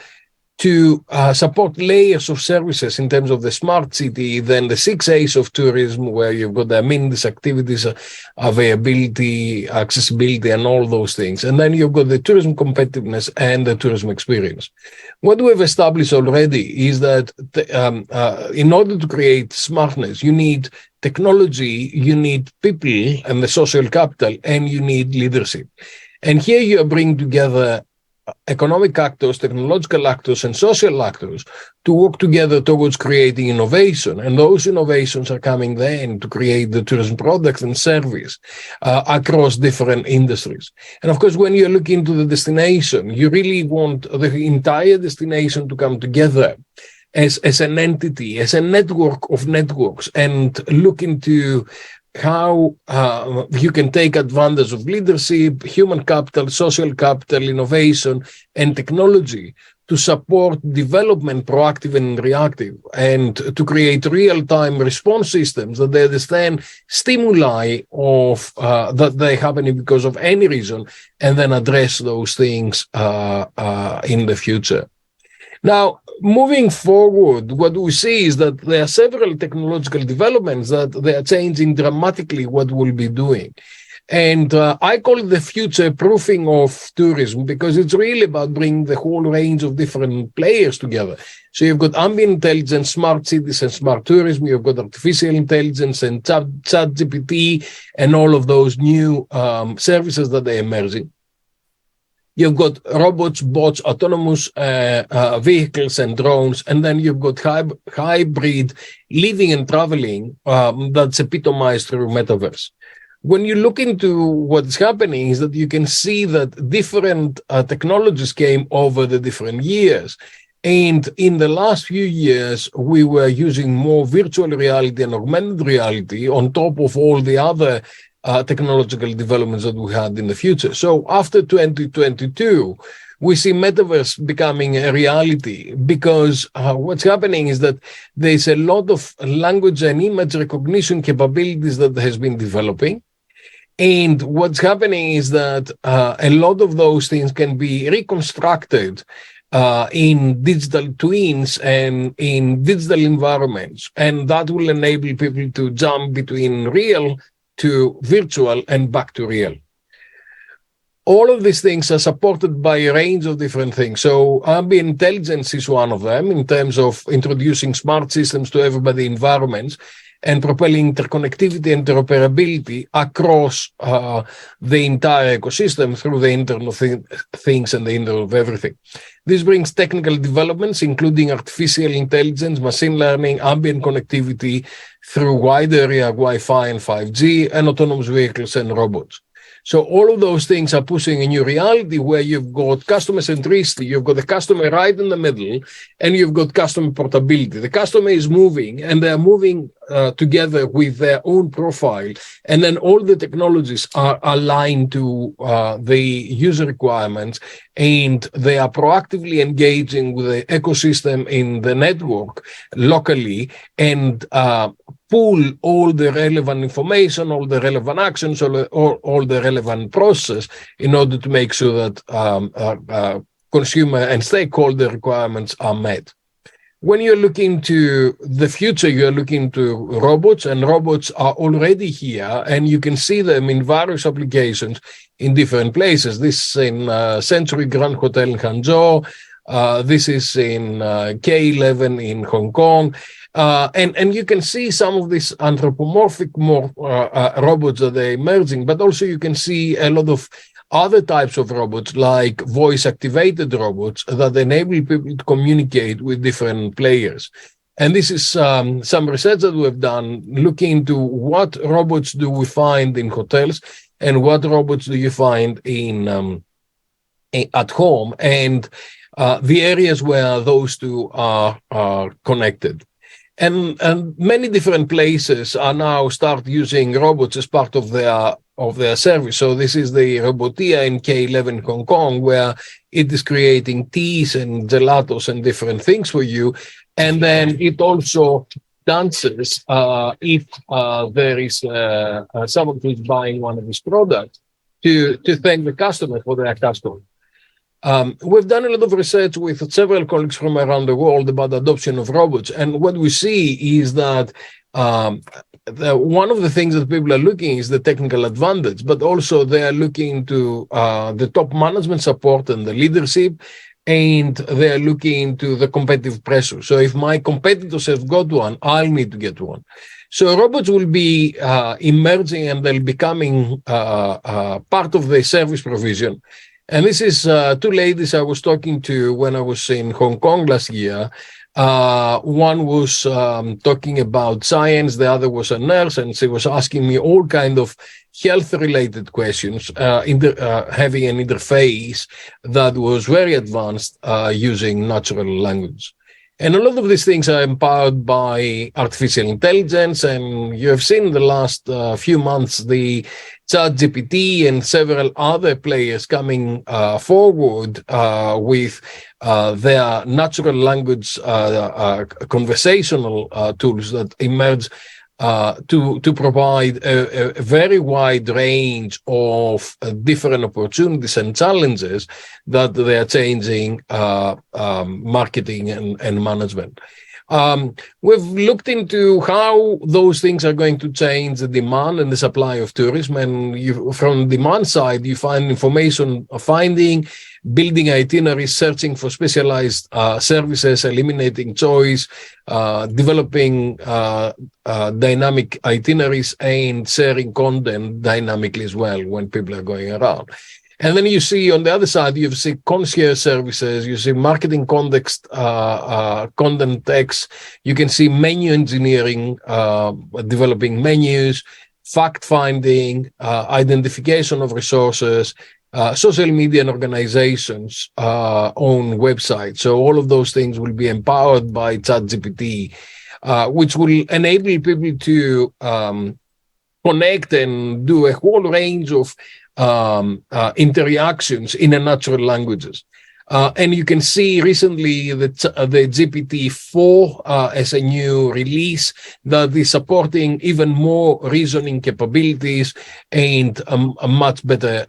to support layers of services in terms of the smart city, then the 6 A's of tourism, where you've got the amenities, activities, availability, accessibility, and all those things. And then you've got the tourism competitiveness and the tourism experience. What we've established already is that in order to create smartness, you need technology, you need people and the social capital, and you need leadership. And here you are bringing together economic actors, technological actors, and social actors to work together towards creating innovation. And those innovations are coming then to create the tourism products and service across different industries. And of course, when you're looking into the destination, you really want the entire destination to come together as an entity, as a network of networks, and look into how you can take advantage of leadership, human capital, social capital, innovation, and technology to support development, proactive and reactive, and to create real-time response systems that they understand stimuli of that they happening because of any reason, and then address those things in the future. Now, moving forward, what we see is that there are several technological developments that they are changing dramatically what we'll be doing. And I call it the future-proofing of tourism, because it's really about bringing the whole range of different players together. So you've got ambient intelligence, smart cities, and smart tourism. You've got artificial intelligence and ChatGPT and all of those new services that are emerging. You've got robots, bots, autonomous vehicles, and drones. And then you've got hybrid living and traveling that's epitomized through Metaverse. When you look into what's happening is that you can see that different technologies came over the different years. And in the last few years, we were using more virtual reality and augmented reality on top of all the other technological developments that we had in the future. So after 2022, we see Metaverse becoming a reality because what's happening is that there's a lot of language and image recognition capabilities that has been developing. And what's happening is that a lot of those things can be reconstructed in digital twins and in digital environments. And that will enable people to jump between real to virtual and back to real. All of these things are supported by a range of different things. So ambient intelligence is one of them in terms of introducing smart systems to everybody environments and propelling interconnectivity and interoperability across the entire ecosystem through the Internet of Things and the Internet of Everything. This brings technical developments, including artificial intelligence, machine learning, ambient connectivity through wide area Wi-Fi and 5G, and autonomous vehicles and robots. So all of those things are pushing a new reality where you've got customer centricity, you've got the customer right in the middle, and you've got customer portability. The customer is moving, and they're moving together with their own profile. And then all the technologies are aligned to the user requirements, and they are proactively engaging with the ecosystem in the network locally and pull all the relevant information, all the relevant actions, all the relevant process in order to make sure that consumer and stakeholder requirements are met. When you're looking to the future, you're looking to robots, and robots are already here, and you can see them in various applications in different places. This is in Century Grand Hotel in Hangzhou. This is in K11 in Hong Kong. And you can see some of these anthropomorphic robots that are emerging, but also you can see a lot of other types of robots like voice-activated robots that enable people to communicate with different players. And this is some research that we've done looking into what robots do we find in hotels and what robots do you find in at home, and the areas where those two are connected. And many different places are now start using robots as part of their service. So this is the Robotia in K11 Hong Kong, where it is creating teas and gelatos and different things for you. And then it also dances if there is someone who's buying one of these products to thank the customer for their customer. We've done a lot of research with several colleagues from around the world about the adoption of robots. And what we see is that one of the things that people are looking is the technical advantage, but also they are looking to the top management support and the leadership, and they are looking to the competitive pressure. So if my competitors have got one, I'll need to get one. So robots will be emerging, and they'll becoming part of the service provision. And this is two ladies I was talking to when I was in Hong Kong last year. One was talking about science, the other was a nurse, and she was asking me all kind of health-related questions, having an interface that was very advanced using natural language. And a lot of these things are empowered by artificial intelligence, and you have seen in the last few months the ChatGPT and several other players coming forward with their natural language conversational tools that emerge to provide a very wide range of different opportunities and challenges that they are changing marketing and management. We've looked into how those things are going to change the demand and the supply of tourism. And from the demand side, you find information finding, building itineraries, searching for specialized services, eliminating choice, developing dynamic itineraries, and sharing content dynamically as well when people are going around. And then you see on the other side, you see concierge services, you see marketing context, content text, you can see menu engineering, developing menus, fact-finding, identification of resources, social media and organizations' own website. So all of those things will be empowered by ChatGPT, which will enable people to connect and do a whole range of interactions in a natural languages. And you can see recently that the GPT-4 as a new release that is supporting even more reasoning capabilities and a much better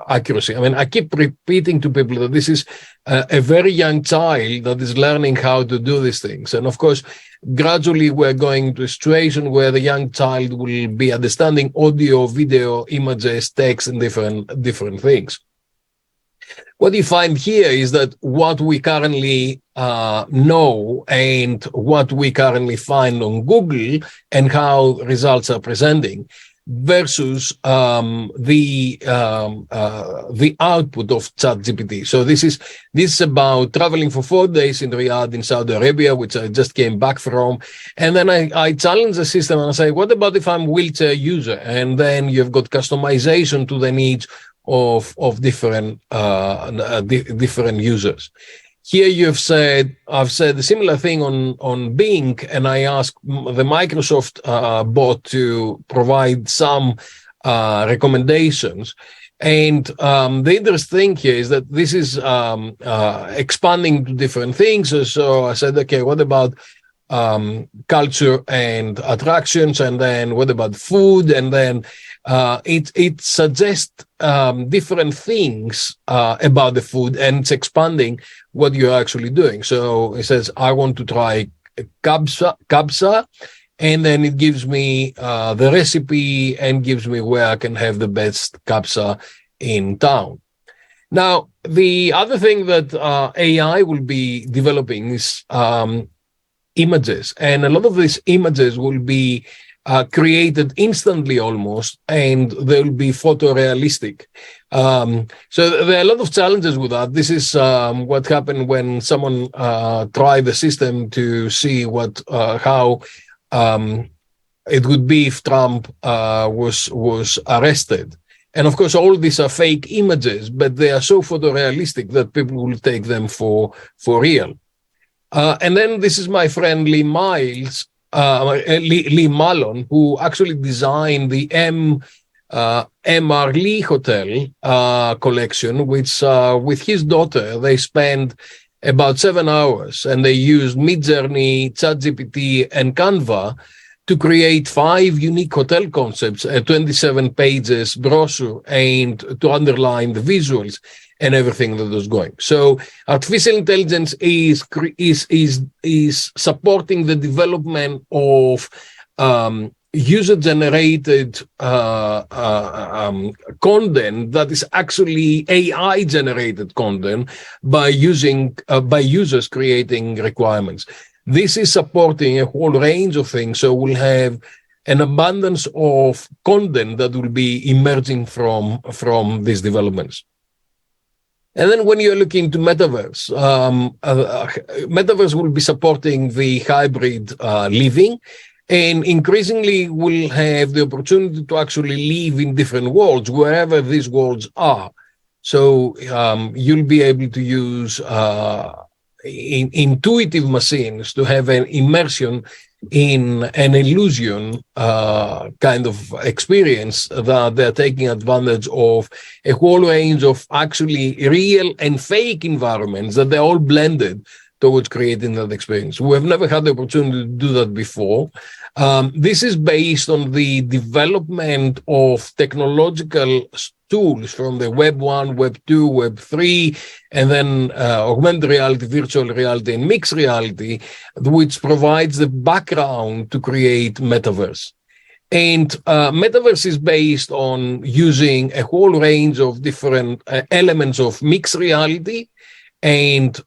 accuracy. I mean, I keep repeating to people that this is a very young child that is learning how to do these things. And of course, gradually we're going to a situation where the young child will be understanding audio, video, images, text, and different things. What you find here is that what we currently know and what we currently find on Google and how results are presenting versus the output of ChatGPT. So this is about traveling for 4 days in Riyadh in Saudi Arabia, which I just came back from. And then I challenge the system and I say, what about if I'm a wheelchair user? And then you've got customization to the needs of different users. Here I've said a similar thing on Bing, and I asked the Microsoft bot to provide some recommendations. And the interesting thing here is that this is expanding to different things. So I said, okay, what about culture and attractions, and then what about food, and then it suggests different things about the food, and it's expanding what you're actually doing. So it says, I want to try kabsa, and then it gives me the recipe and gives me where I can have the best kabsa in town. Now, the other thing that AI will be developing is images, and a lot of these images will be created instantly almost, and they'll be photorealistic. So there are a lot of challenges with that. This is what happened when someone tried the system to see how it would be if Trump was arrested. And of course, all these are fake images, but they are so photorealistic that people will take them for real. And then this is my friend Lee Mallon, who actually designed the MR Lee Hotel collection, which with his daughter, they spent about 7 hours, and they used Midjourney, ChatGPT, and Canva to create 5 unique hotel concepts, a 27 pages brochure, and to underline the visuals and everything that was going. So artificial intelligence is supporting the development of user-generated content that is actually AI-generated content by users creating requirements. This is supporting a whole range of things. So we'll have an abundance of content that will be emerging from these developments. And then when you're looking to Metaverse, Metaverse will be supporting the hybrid living, and increasingly will have the opportunity to actually live in different worlds, wherever these worlds are. So you'll be able to use intuitive machines to have an immersion in an illusion kind of experience that they're taking advantage of a whole range of actually real and fake environments that they're all blended towards creating that experience. We have never had the opportunity to do that before. This is based on the development of technological tools from the Web 1, Web 2, Web 3, and then augmented reality, virtual reality, and mixed reality, which provides the background to create Metaverse. And Metaverse is based on using a whole range of different elements of mixed reality, and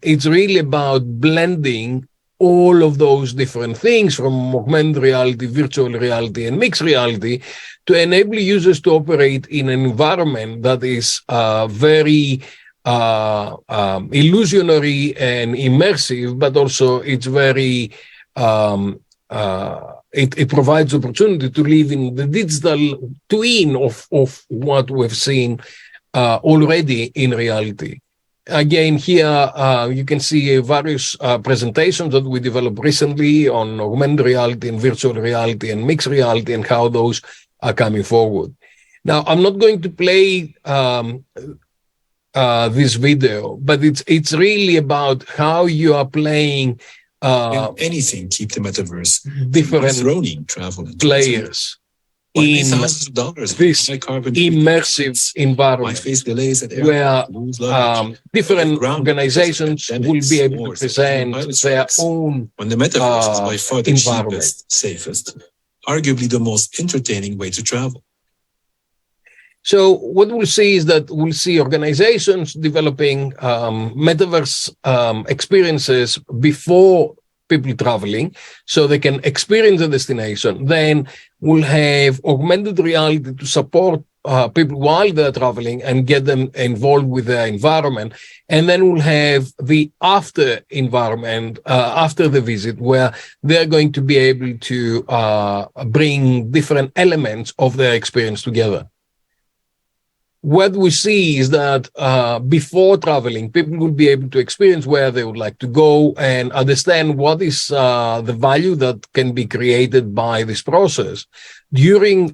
it's really about blending all of those different things from augmented reality, virtual reality, and mixed reality to enable users to operate in an environment that is very illusionary and immersive, but also it's very it provides opportunity to live in the digital twin of what we've seen already in reality. Again, here you can see various presentations that we developed recently on augmented reality and virtual reality and mixed reality and how those are coming forward. Now, I'm not going to play this video, but it's really about how you are playing anything keep the metaverse different travel players in this immersive environment where different organizations will be able to present their own when the metaverse is by far the environment. cheapest, safest, arguably the most entertaining way to travel. So what we'll see is that we'll see organizations developing metaverse experiences before people traveling, so they can experience the destination. Then we'll have augmented reality to support people while they're traveling and get them involved with their environment. And then we'll have the after environment, after the visit, where they're going to be able to bring different elements of their experience together. What we see is that before traveling, people will be able to experience where they would like to go and understand what is the value that can be created by this process. During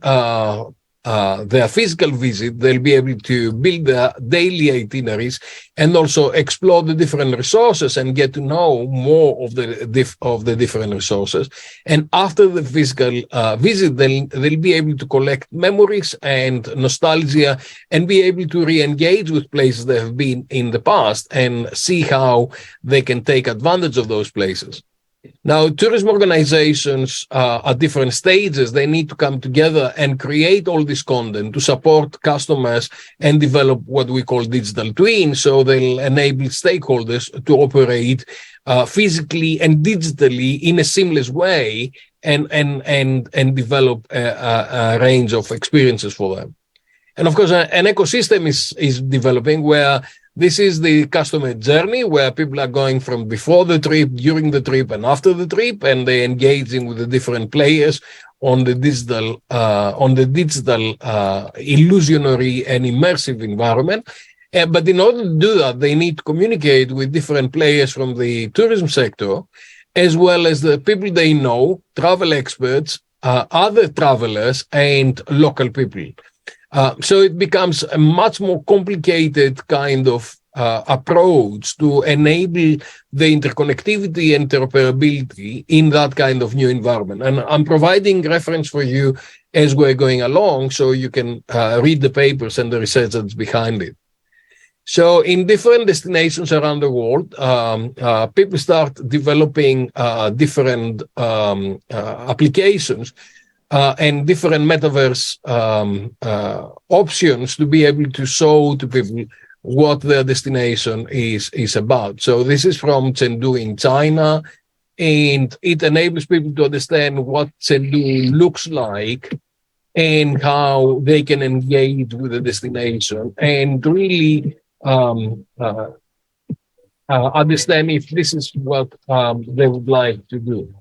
their physical visit, they'll be able to build their daily itineraries and also explore the different resources and get to know more of the different resources. And after the physical visit, they'll be able to collect memories and nostalgia and be able to re-engage with places they have been in the past and see how they can take advantage of those places. Now, tourism organizations at different stages, they need to come together and create all this content to support customers and develop what we call digital twins. So they'll enable stakeholders to operate physically and digitally in a seamless way and develop a range of experiences for them. And of course, an ecosystem is developing where this is the customer journey where people are going from before the trip, during the trip, and after the trip, and they're engaging with the different players on the digital, illusionary and immersive environment. But in order to do that, they need to communicate with different players from the tourism sector, as well as the people they know, travel experts, other travelers, and local people. So it becomes a much more complicated kind of approach to enable the interconnectivity and interoperability in that kind of new environment. And I'm providing reference for you as we're going along so you can read the papers and the research that's behind it. So in different destinations around the world, people start developing different applications and different metaverse options to be able to show to people what their destination is about. So this is from Chengdu in China, and it enables people to understand what Chengdu looks like and how they can engage with the destination and really understand if this is what they would like to do.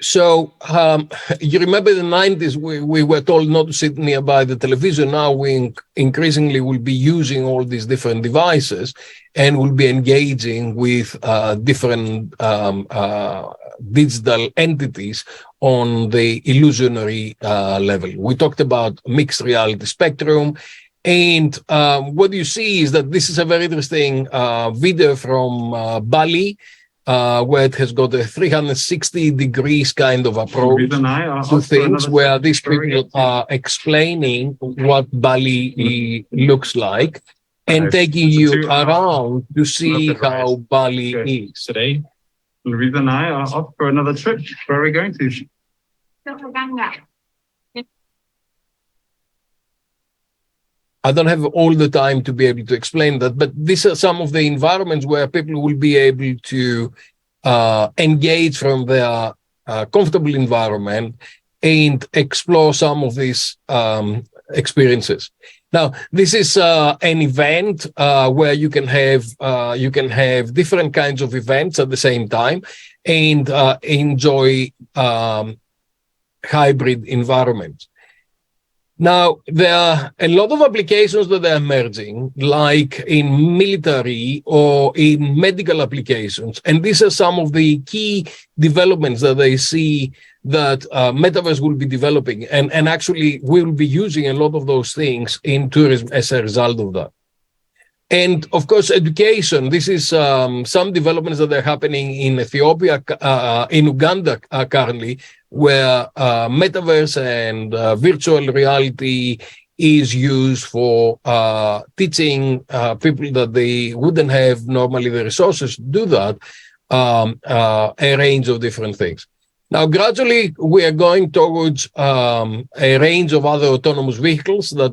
So you remember the 90s, we were told not to sit nearby the television. Now we increasingly will be using all these different devices and will be engaging with different digital entities on the illusionary level. We talked about mixed reality spectrum. And what you see is that this is a very interesting video from Bali, where it has got a 360 degrees kind of approach to things, where these people are explaining what Bali looks like and taking you around to see how Bali is. Today, Louisa and I are off for another trip. Where are we going to? I don't have all the time to be able to explain that, but these are some of the environments where people will be able to engage from their comfortable environment and explore some of these experiences. Now, this is an event where you can have different kinds of events at the same time and enjoy hybrid environments. Now, there are a lot of applications that are emerging, like in military or in medical applications. And these are some of the key developments that I see that Metaverse will be developing. And actually, we'll be using a lot of those things in tourism as a result of that. And of course, education. This is some developments that are happening in Ethiopia, in Uganda currently, where metaverse and virtual reality is used for teaching people that they wouldn't have normally the resources to do that, a range of different things. Now, gradually, we are going towards a range of other autonomous vehicles that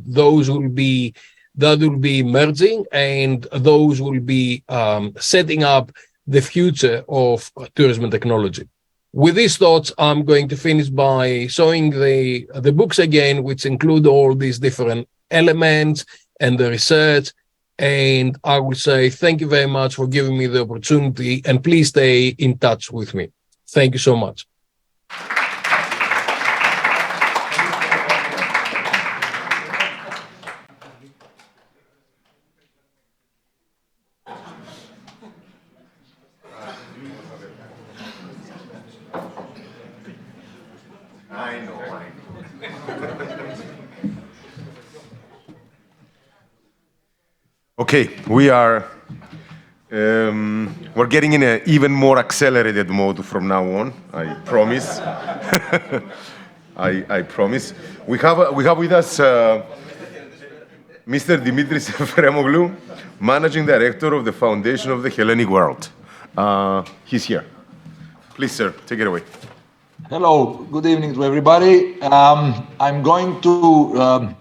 will be emerging, and those will be setting up the future of tourism and technology. With these thoughts, I'm going to finish by showing the books again, which include all these different elements and the research. And I will say thank you very much for giving me the opportunity, and please stay in touch with me. Thank you so much. I know. Okay, we're getting in an even more accelerated mode from now on. I promise. I promise. We have with us Mr. Dimitris Efremoglu, Managing Director of the Foundation of the Hellenic World. He's here. Please, sir, take it away. Hello, good evening to everybody. I'm going to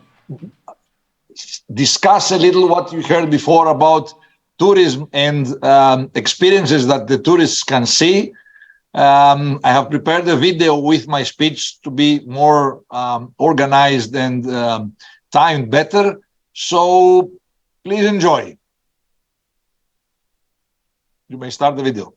discuss a little what you heard before about tourism and experiences that the tourists can see. I have prepared a video with my speech to be more organized and timed better. So please enjoy. You may start the video.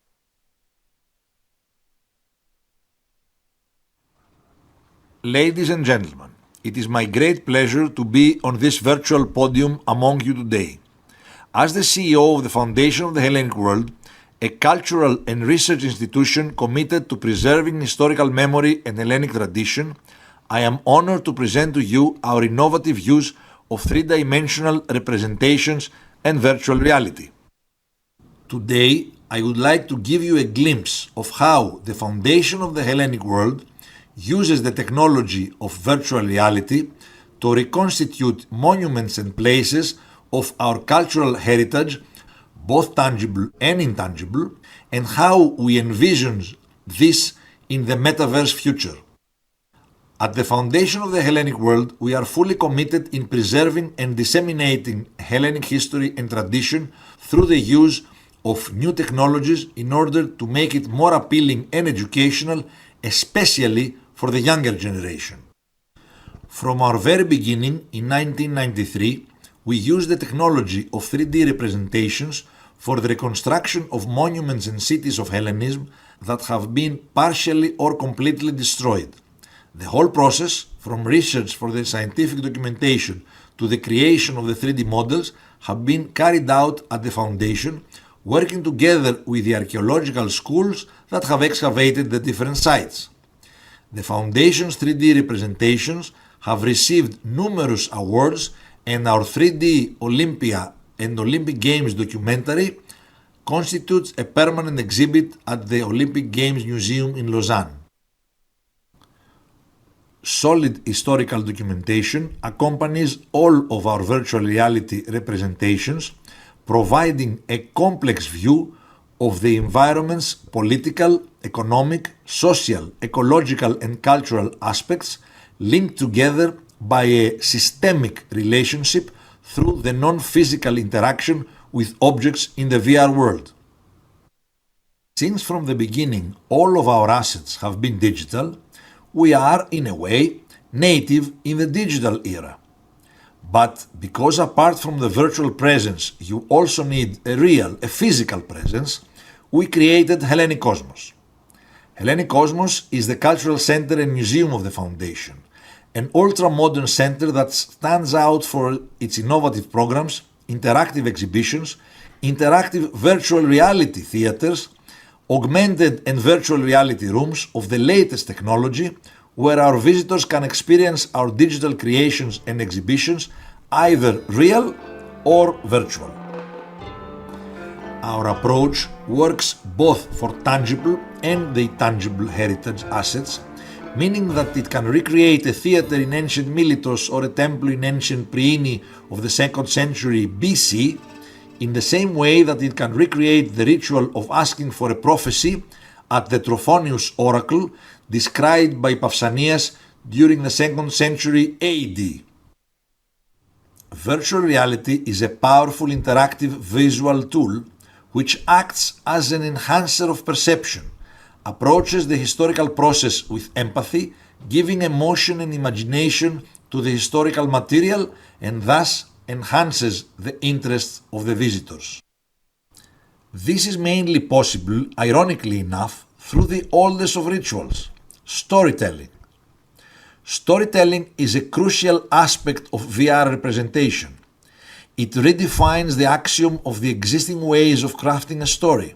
Ladies and gentlemen, it is my great pleasure to be on this virtual podium among you today. As the CEO of the Foundation of the Hellenic World, a cultural and research institution committed to preserving historical memory and Hellenic tradition, I am honored to present to you our innovative use of three-dimensional representations and virtual reality. Today, I would like to give you a glimpse of how the Foundation of the Hellenic World uses the technology of virtual reality to reconstitute monuments and places of our cultural heritage, both tangible and intangible, and how we envision this in the metaverse future. At the Foundation of the Hellenic World, we are fully committed in preserving and disseminating Hellenic history and tradition through the use of new technologies in order to make it more appealing and educational, especially for the younger generation. From our very beginning in 1993, we used the technology of 3D representations for the reconstruction of monuments and cities of Hellenism that have been partially or completely destroyed. The whole process, from research for the scientific documentation to the creation of the 3D models, have been carried out at the Foundation, working together with the archaeological schools that have excavated the different sites. The Foundation's 3D representations have received numerous awards, and our 3D Olympia and Olympic Games documentary constitutes a permanent exhibit at the Olympic Games Museum in Lausanne. Solid historical documentation accompanies all of our virtual reality representations, providing a complex view of the environment's political, economic, social, ecological, and cultural aspects linked together by a systemic relationship through the non-physical interaction with objects in the VR world. Since from the beginning all of our assets have been digital, we are, in a way, native in the digital era. But because apart from the virtual presence, you also need a physical presence, we created Hellenic Cosmos. Hellenic Cosmos is the cultural center and museum of the Foundation, an ultra-modern center that stands out for its innovative programs, interactive exhibitions, interactive virtual reality theaters, augmented and virtual reality rooms of the latest technology, where our visitors can experience our digital creations and exhibitions, either real or virtual. Our approach works both for tangible and the intangible heritage assets, meaning that it can recreate a theater in ancient Miletus or a temple in ancient Priene of the 2nd century BC, in the same way that it can recreate the ritual of asking for a prophecy at the Trophonius oracle described by Pausanias during the 2nd century AD. Virtual reality is a powerful interactive visual tool which acts as an enhancer of perception, approaches the historical process with empathy, giving emotion and imagination to the historical material, and thus enhances the interest of the visitors. This is mainly possible, ironically enough, through the oldest of rituals, storytelling. Storytelling is a crucial aspect of VR representation. It redefines the axiom of the existing ways of crafting a story.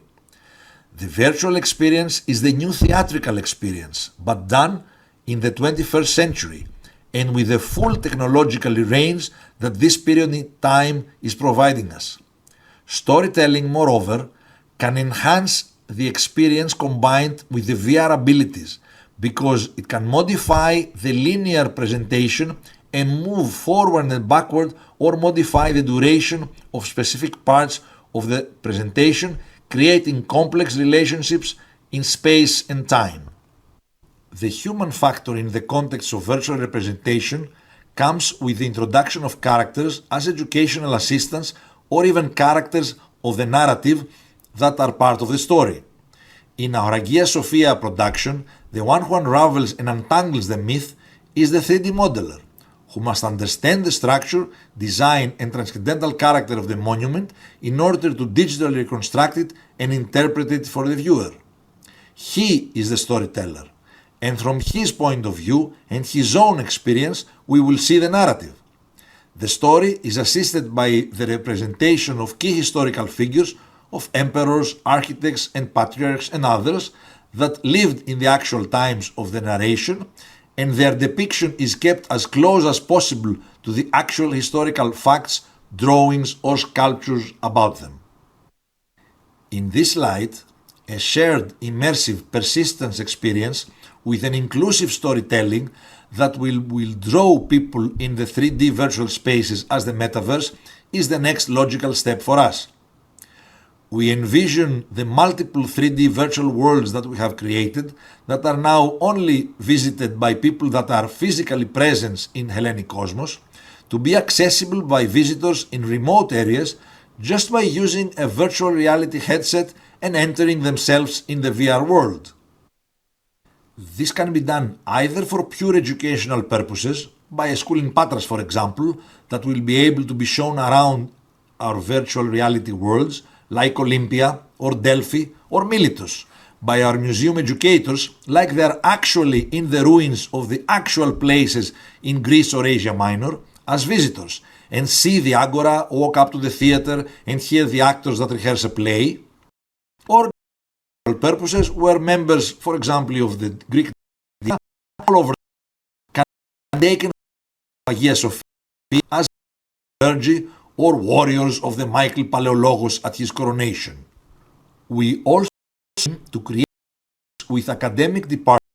The virtual experience is the new theatrical experience, but done in the 21st century and with the full technological range that this period in time is providing us. Storytelling, moreover, can enhance the experience combined with the VR abilities because it can modify the linear presentation and move forward and backward or modify the duration of specific parts of the presentation, creating complex relationships in space and time. The human factor in the context of virtual representation comes with the introduction of characters as educational assistants or even characters of the narrative that are part of the story. In our Hagia Sophia production, the one who unravels and untangles the myth is the 3D modeler, who must understand the structure, design, and transcendental character of the monument in order to digitally reconstruct it and interpret it for the viewer. He is the storyteller, and from his point of view and his own experience, we will see the narrative. The story is assisted by the representation of key historical figures of emperors, architects, and patriarchs and others that lived in the actual times of the narration, and their depiction is kept as close as possible to the actual historical facts, drawings, or sculptures about them. In this light, a shared immersive persistence experience with an inclusive storytelling that will draw people in the 3D virtual spaces as the Metaverse is the next logical step for us. We envision the multiple 3D virtual worlds that we have created that are now only visited by people that are physically present in Hellenic Cosmos to be accessible by visitors in remote areas just by using a virtual reality headset and entering themselves in the VR world. This can be done either for pure educational purposes, by a school in Patras for example, that will be able to be shown around our virtual reality worlds, like Olympia or Delphi or Miletus, by our museum educators like they are actually in the ruins of the actual places in Greece or Asia Minor as visitors and see the agora, walk up to the theater and hear the actors that rehearse a play, or purposes where members, for example, of the Greek all over can take in Hagia Sophia as clergy or warriors of the Michael Palaiologos at his coronation. We also aim to create with academic departments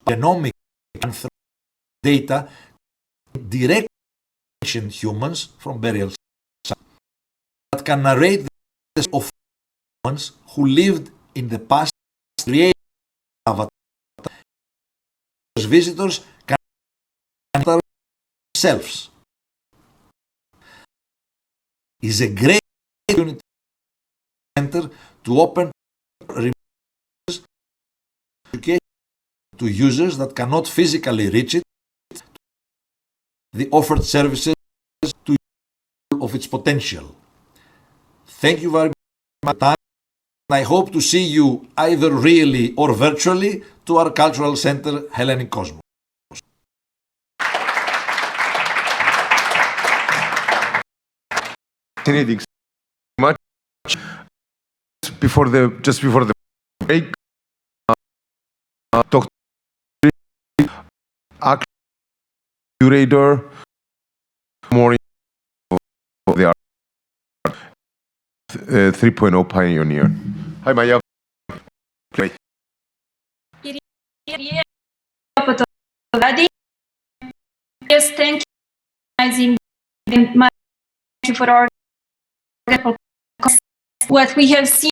genomic and data direct ancient humans from burial sites that can narrate the stories of humans who lived in the past, create avatars visitors can themselves. Is a great opportunity center to open education to users that cannot physically reach it, the offered services to of its potential. Thank you very much for your time, and I hope to see you either really or virtually to our cultural center, Hellenic Cosmos. Fascinating so much. Just before the break, talk actual curator more of the art 3.0 pioneer. Hi Maya. Play. Yes, thank you for our what we have seen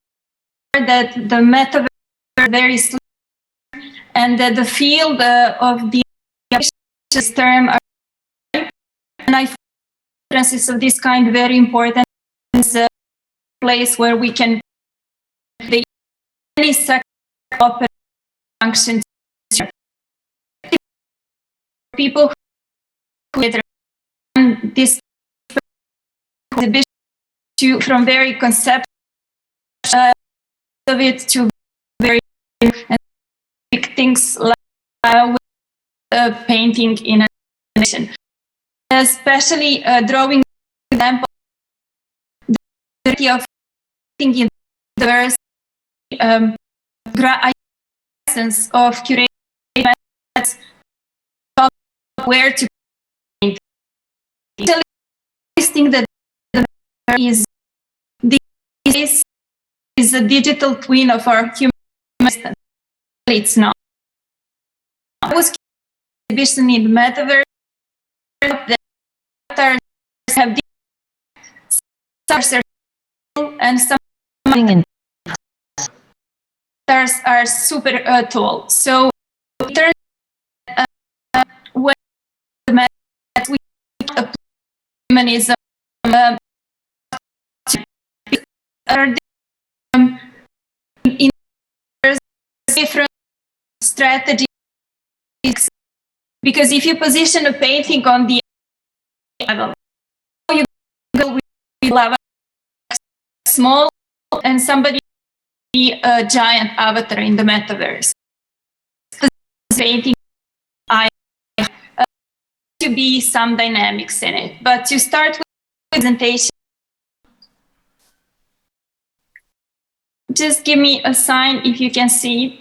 that the metaverse is very slow and that the field of the term are, and I find conferences of this kind very important. It's a place where we can any sector operate function people who this exhibition to from very concept of it to very big things like painting in a nation, especially drawing example of thinking diverse essence of curating where to paint. This thing that is this is a digital twin of our human existence. It's not. I was exhibition in the metaverse that have and some stars are super tall. So it turns when we humanism in different strategies, because if you position a painting on the level, you go with level small and somebody be a giant avatar in the metaverse. Painting, I to be some dynamics in it, but to start with presentation, just give me a sign if you can see.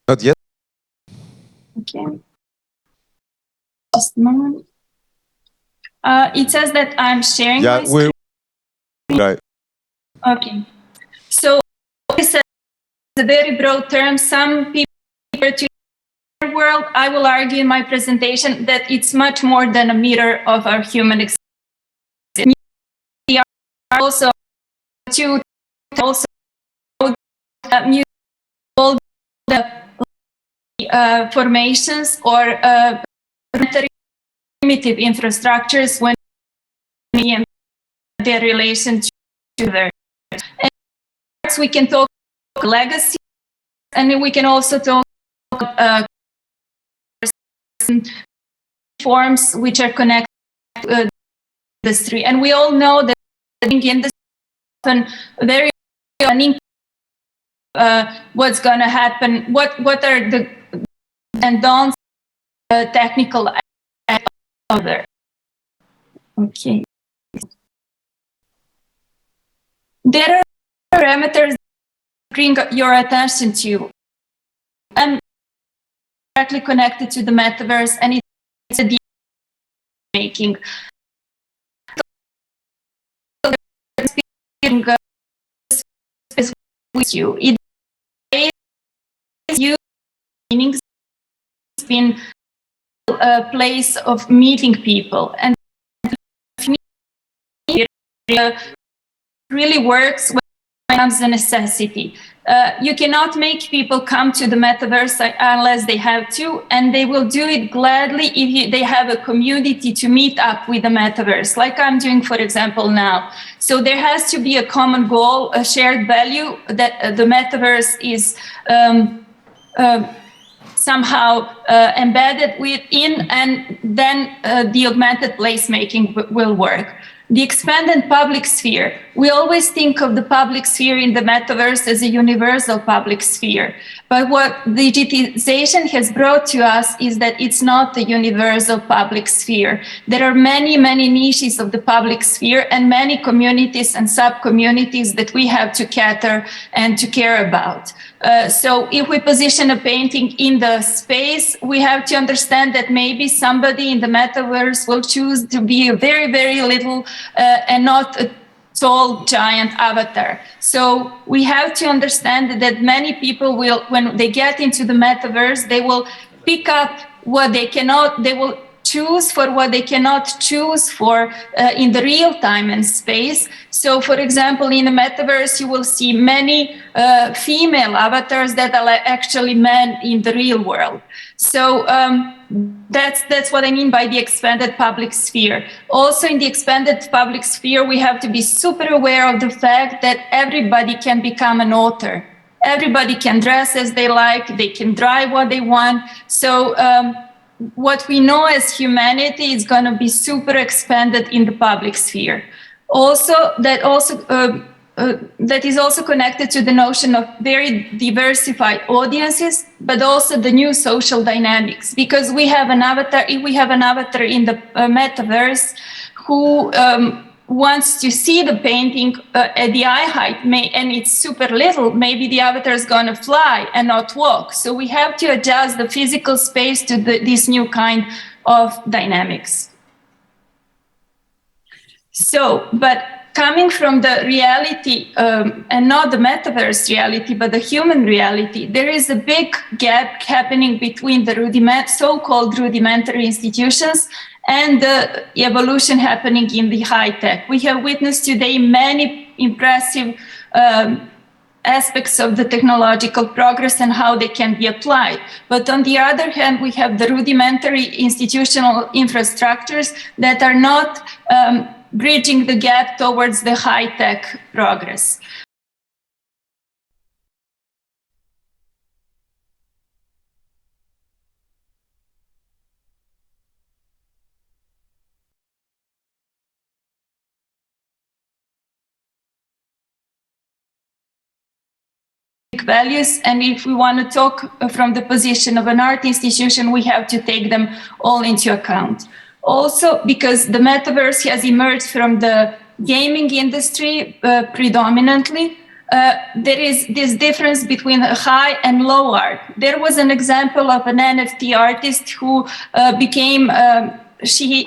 Not yet. Okay. Just a moment. It says that I'm sharing my screen. Right. Okay. So this is a very broad term. Some people to the world, I will argue in my presentation that it's much more than a mirror of our human experience. We are also to also all the formations or primitive infrastructures when their relation to their. And we can talk legacy, and we can also talk forms which are connected to the industry. And we all know that in the industry often very what's going to happen, what are the and don'ts technical other. Okay. There are parameters that bring your attention to. I'm directly connected to the metaverse, and it's a deep making. With you, it is you meanings. It's been a place of meeting people, and it really works when it becomes a necessity. You cannot make people come to the metaverse unless they have to, and they will do it gladly if they have a community to meet up with the metaverse, like I'm doing, for example, now. So there has to be a common goal, a shared value that the metaverse is somehow embedded within, and then the augmented placemaking will work. The expanded public sphere. We always think of the public sphere in the metaverse as a universal public sphere. But what digitization has brought to us is that it's not a universal public sphere. There are many, many niches of the public sphere and many communities and sub-communities that we have to cater and to care about. So if we position a painting in the space, we have to understand that maybe somebody in the metaverse will choose to be a very, very little and not a tall, giant avatar. So we have to understand that many people will, when they get into the metaverse, they will pick up what they cannot, they will choose for what they cannot choose for in the real time and space. So, for example, in the metaverse, you will see many female avatars that are actually men in the real world. So that's what I mean by the expanded public sphere. Also, in the expanded public sphere, we have to be super aware of the fact that everybody can become an author. Everybody can dress as they like. They can drive what they want. So what we know as humanity is going to be super expanded in the public sphere. Also, that is also connected to the notion of very diversified audiences, but also the new social dynamics. Because we have an avatar, if we have an avatar in the metaverse who wants to see the painting at the eye height, and it's super little, maybe the avatar is going to fly and not walk. So we have to adjust the physical space to this new kind of dynamics. So, but coming from the reality, and not the metaverse reality, but the human reality, there is a big gap happening between the so-called rudimentary institutions and the evolution happening in the high tech. We have witnessed today many impressive aspects of the technological progress and how they can be applied. But on the other hand, we have the rudimentary institutional infrastructures that are not bridging the gap towards the high tech progress. Values, and if we want to talk from the position of an art institution, we have to take them all into account. Also, because the metaverse has emerged from the gaming industry predominantly, there is this difference between high and low art. There was an example of an NFT artist who became she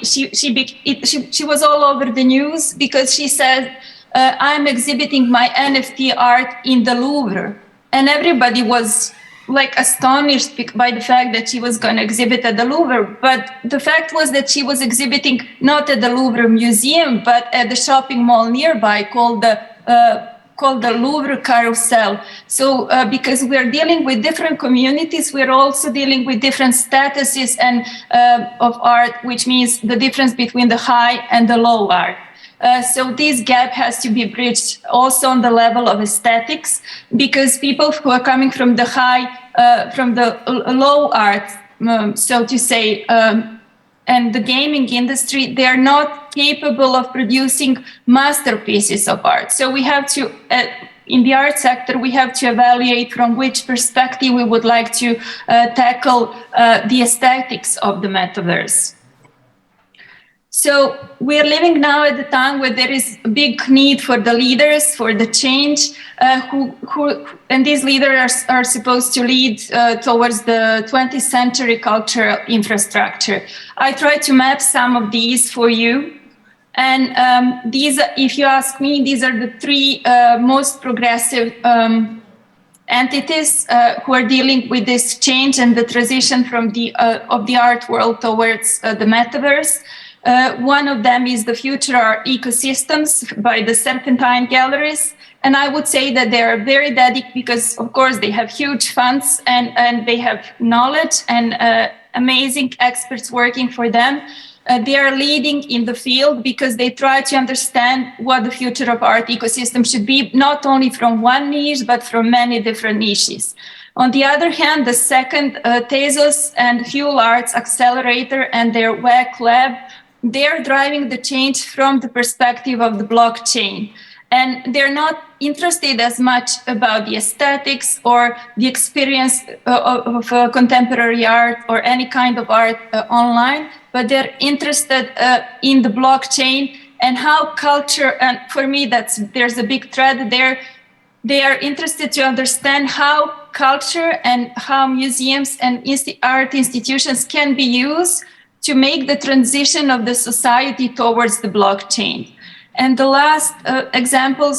was all over the news because she said, I'm exhibiting my NFT art in the Louvre. And everybody was like astonished by the fact that she was going to exhibit at the Louvre. But the fact was that she was exhibiting not at the Louvre Museum, but at the shopping mall nearby called the Louvre Carousel. So because we're dealing with different communities, we're also dealing with different statuses and of art, which means the difference between the high and the low art. So this gap has to be bridged also on the level of aesthetics, because people who are coming from the high, from the low art, so to say, and the gaming industry, they are not capable of producing masterpieces of art. So we have to, in the art sector, we have to evaluate from which perspective we would like to tackle the aesthetics of the metaverse. So we're living now at the time where there is a big need for the leaders, for the change, and these leaders are supposed to lead towards the 20th century cultural infrastructure. I tried to map some of these for you. And these, if you ask me, these are the three most progressive entities who are dealing with this change and the transition from of the art world towards the metaverse. One of them is the future art ecosystems by the Serpentine Galleries. And I would say that they are very dedicated because, of course, they have huge funds and they have knowledge and amazing experts working for them. They are leading in the field because they try to understand what the future of art ecosystem should be, not only from one niche, but from many different niches. On the other hand, the second, Tezos and Fuel Arts Accelerator and their WEC lab, they're driving the change from the perspective of the blockchain. And they're not interested as much about the aesthetics or the experience of contemporary art or any kind of art online, but they're interested in the blockchain and how culture, and for me, there's a big thread there. They are interested to understand how culture and how museums and art institutions can be used to make the transition of the society towards the blockchain. And the last example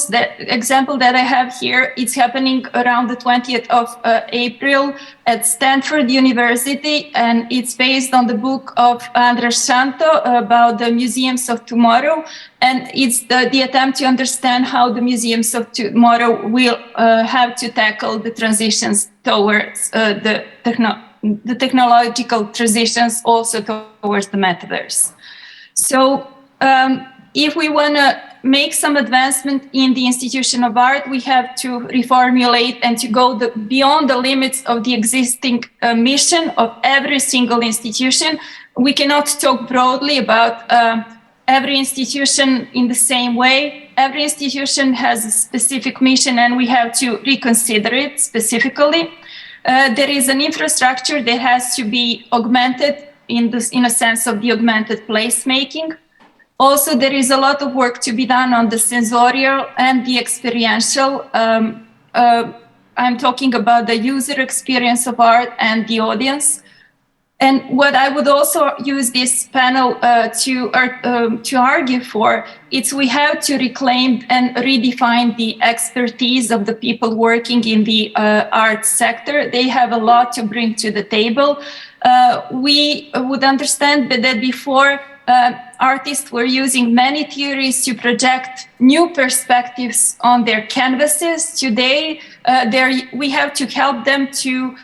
that I have here, it's happening around the 20th of April at Stanford University, and it's based on the book of Andres Santo about the museums of tomorrow. And it's the attempt to understand how the museums of tomorrow will have to tackle the transitions towards the technological transitions also towards the metaverse. So if we want to make some advancement in the institution of art, we have to reformulate and to go beyond the limits of the existing mission of every single institution. We cannot talk broadly about every institution in the same way. Every institution has a specific mission and we have to reconsider it specifically. There is an infrastructure that has to be augmented in a sense of the augmented placemaking. Also, there is a lot of work to be done on the sensorial and the experiential. I'm talking about the user experience of art and the audience. And what I would also use this panel to argue for is we have to reclaim and redefine the expertise of the people working in the art sector. They have a lot to bring to the table. We would understand that before, artists were using many theories to project new perspectives on their canvases. Today, we have to help them to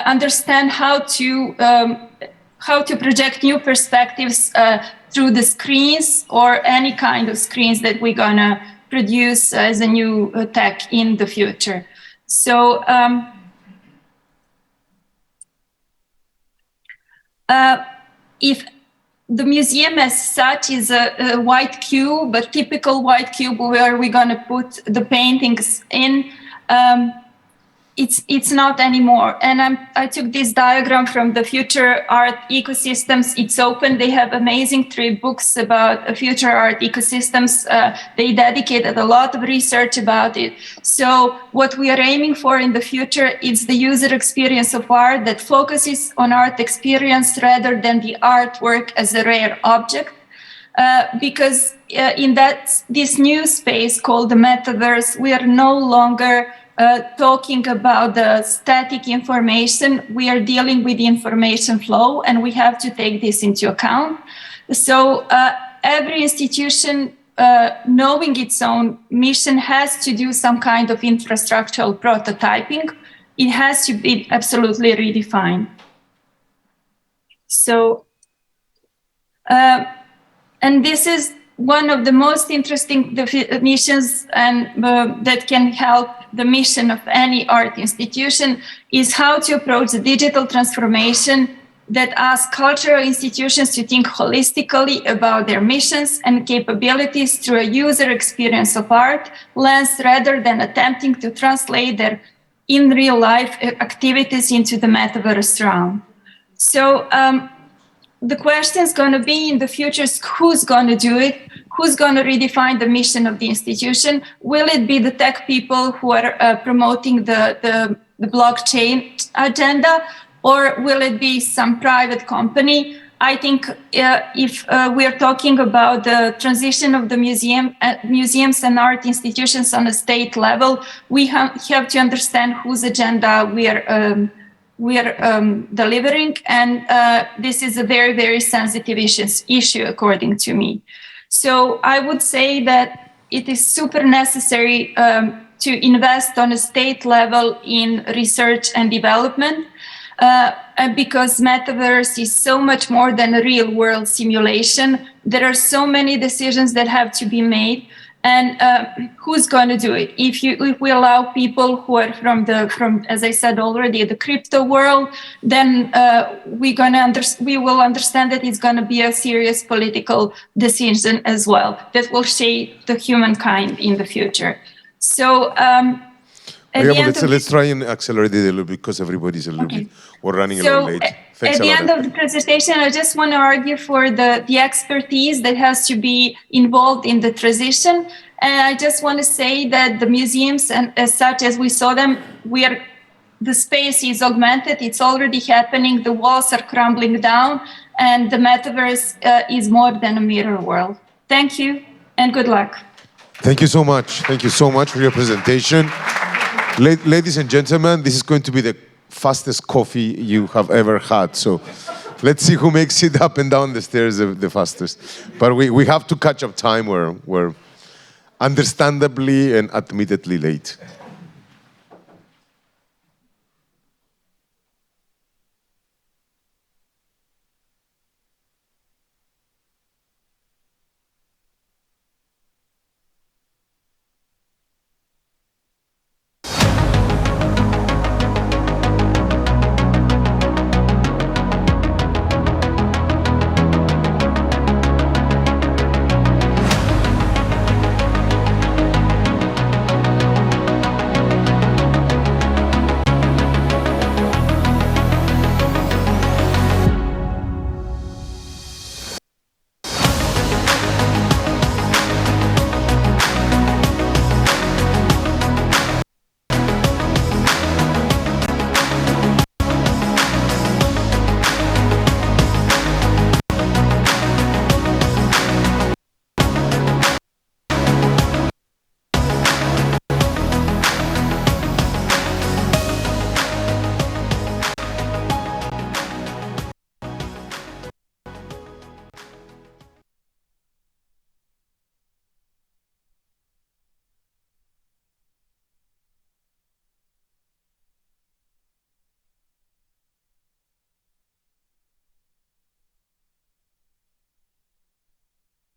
understand how to project new perspectives through the screens or any kind of screens that we're gonna produce as a new tech in the future. So if the museum as such is a white cube, a typical white cube where we're going to put the paintings in. It's not anymore. And I took this diagram from the Future Art Ecosystems. It's open. They have amazing 3 books about future art ecosystems. They dedicated a lot of research about it. So what we are aiming for in the future is the user experience of art that focuses on art experience rather than the artwork as a rare object. Because in this new space called the metaverse, we are no longer talking about the static information. We are dealing with the information flow, and we have to take this into account. So every institution, knowing its own mission, has to do some kind of infrastructural prototyping. It has to be absolutely redefined. So, and this is one of the most interesting definitions and that can help the mission of any art institution is how to approach the digital transformation that asks cultural institutions to think holistically about their missions and capabilities through a user experience of art lens rather than attempting to translate their in real life activities into the metaverse realm. So the question is going to be in the future, who's going to do it? Who's going to redefine the mission of the institution? Will it be the tech people who are promoting the blockchain agenda, or will it be some private company? I think if we are talking about the transition of the museums and art institutions on a state level, we have to understand whose agenda we are delivering, and this is a very, very sensitive issue, according to me. So I would say that it is super necessary to invest on a state level in research and development, because metaverse is so much more than a real world simulation. There are so many decisions that have to be made. And who's going to do it? If we allow people who are from as I said already, the crypto world, then we will understand that it's going to be a serious political decision as well that will shape the humankind in the future. So let's try and accelerate it a little bit because everybody's a little bit, we're running a little late. Thanks at the end of the presentation, I just want to argue for the expertise that has to be involved in the transition. And I just want to say that the museums, and as such as we saw them, the space is augmented. It's already happening. The walls are crumbling down, and the metaverse is more than a mirror world. Thank you, and good luck. Thank you so much. Thank you so much for your presentation. Ladies and gentlemen, this is going to be the fastest coffee you have ever had. So let's see who makes it up and down the stairs the fastest. But we have to catch up time. We're understandably and admittedly late.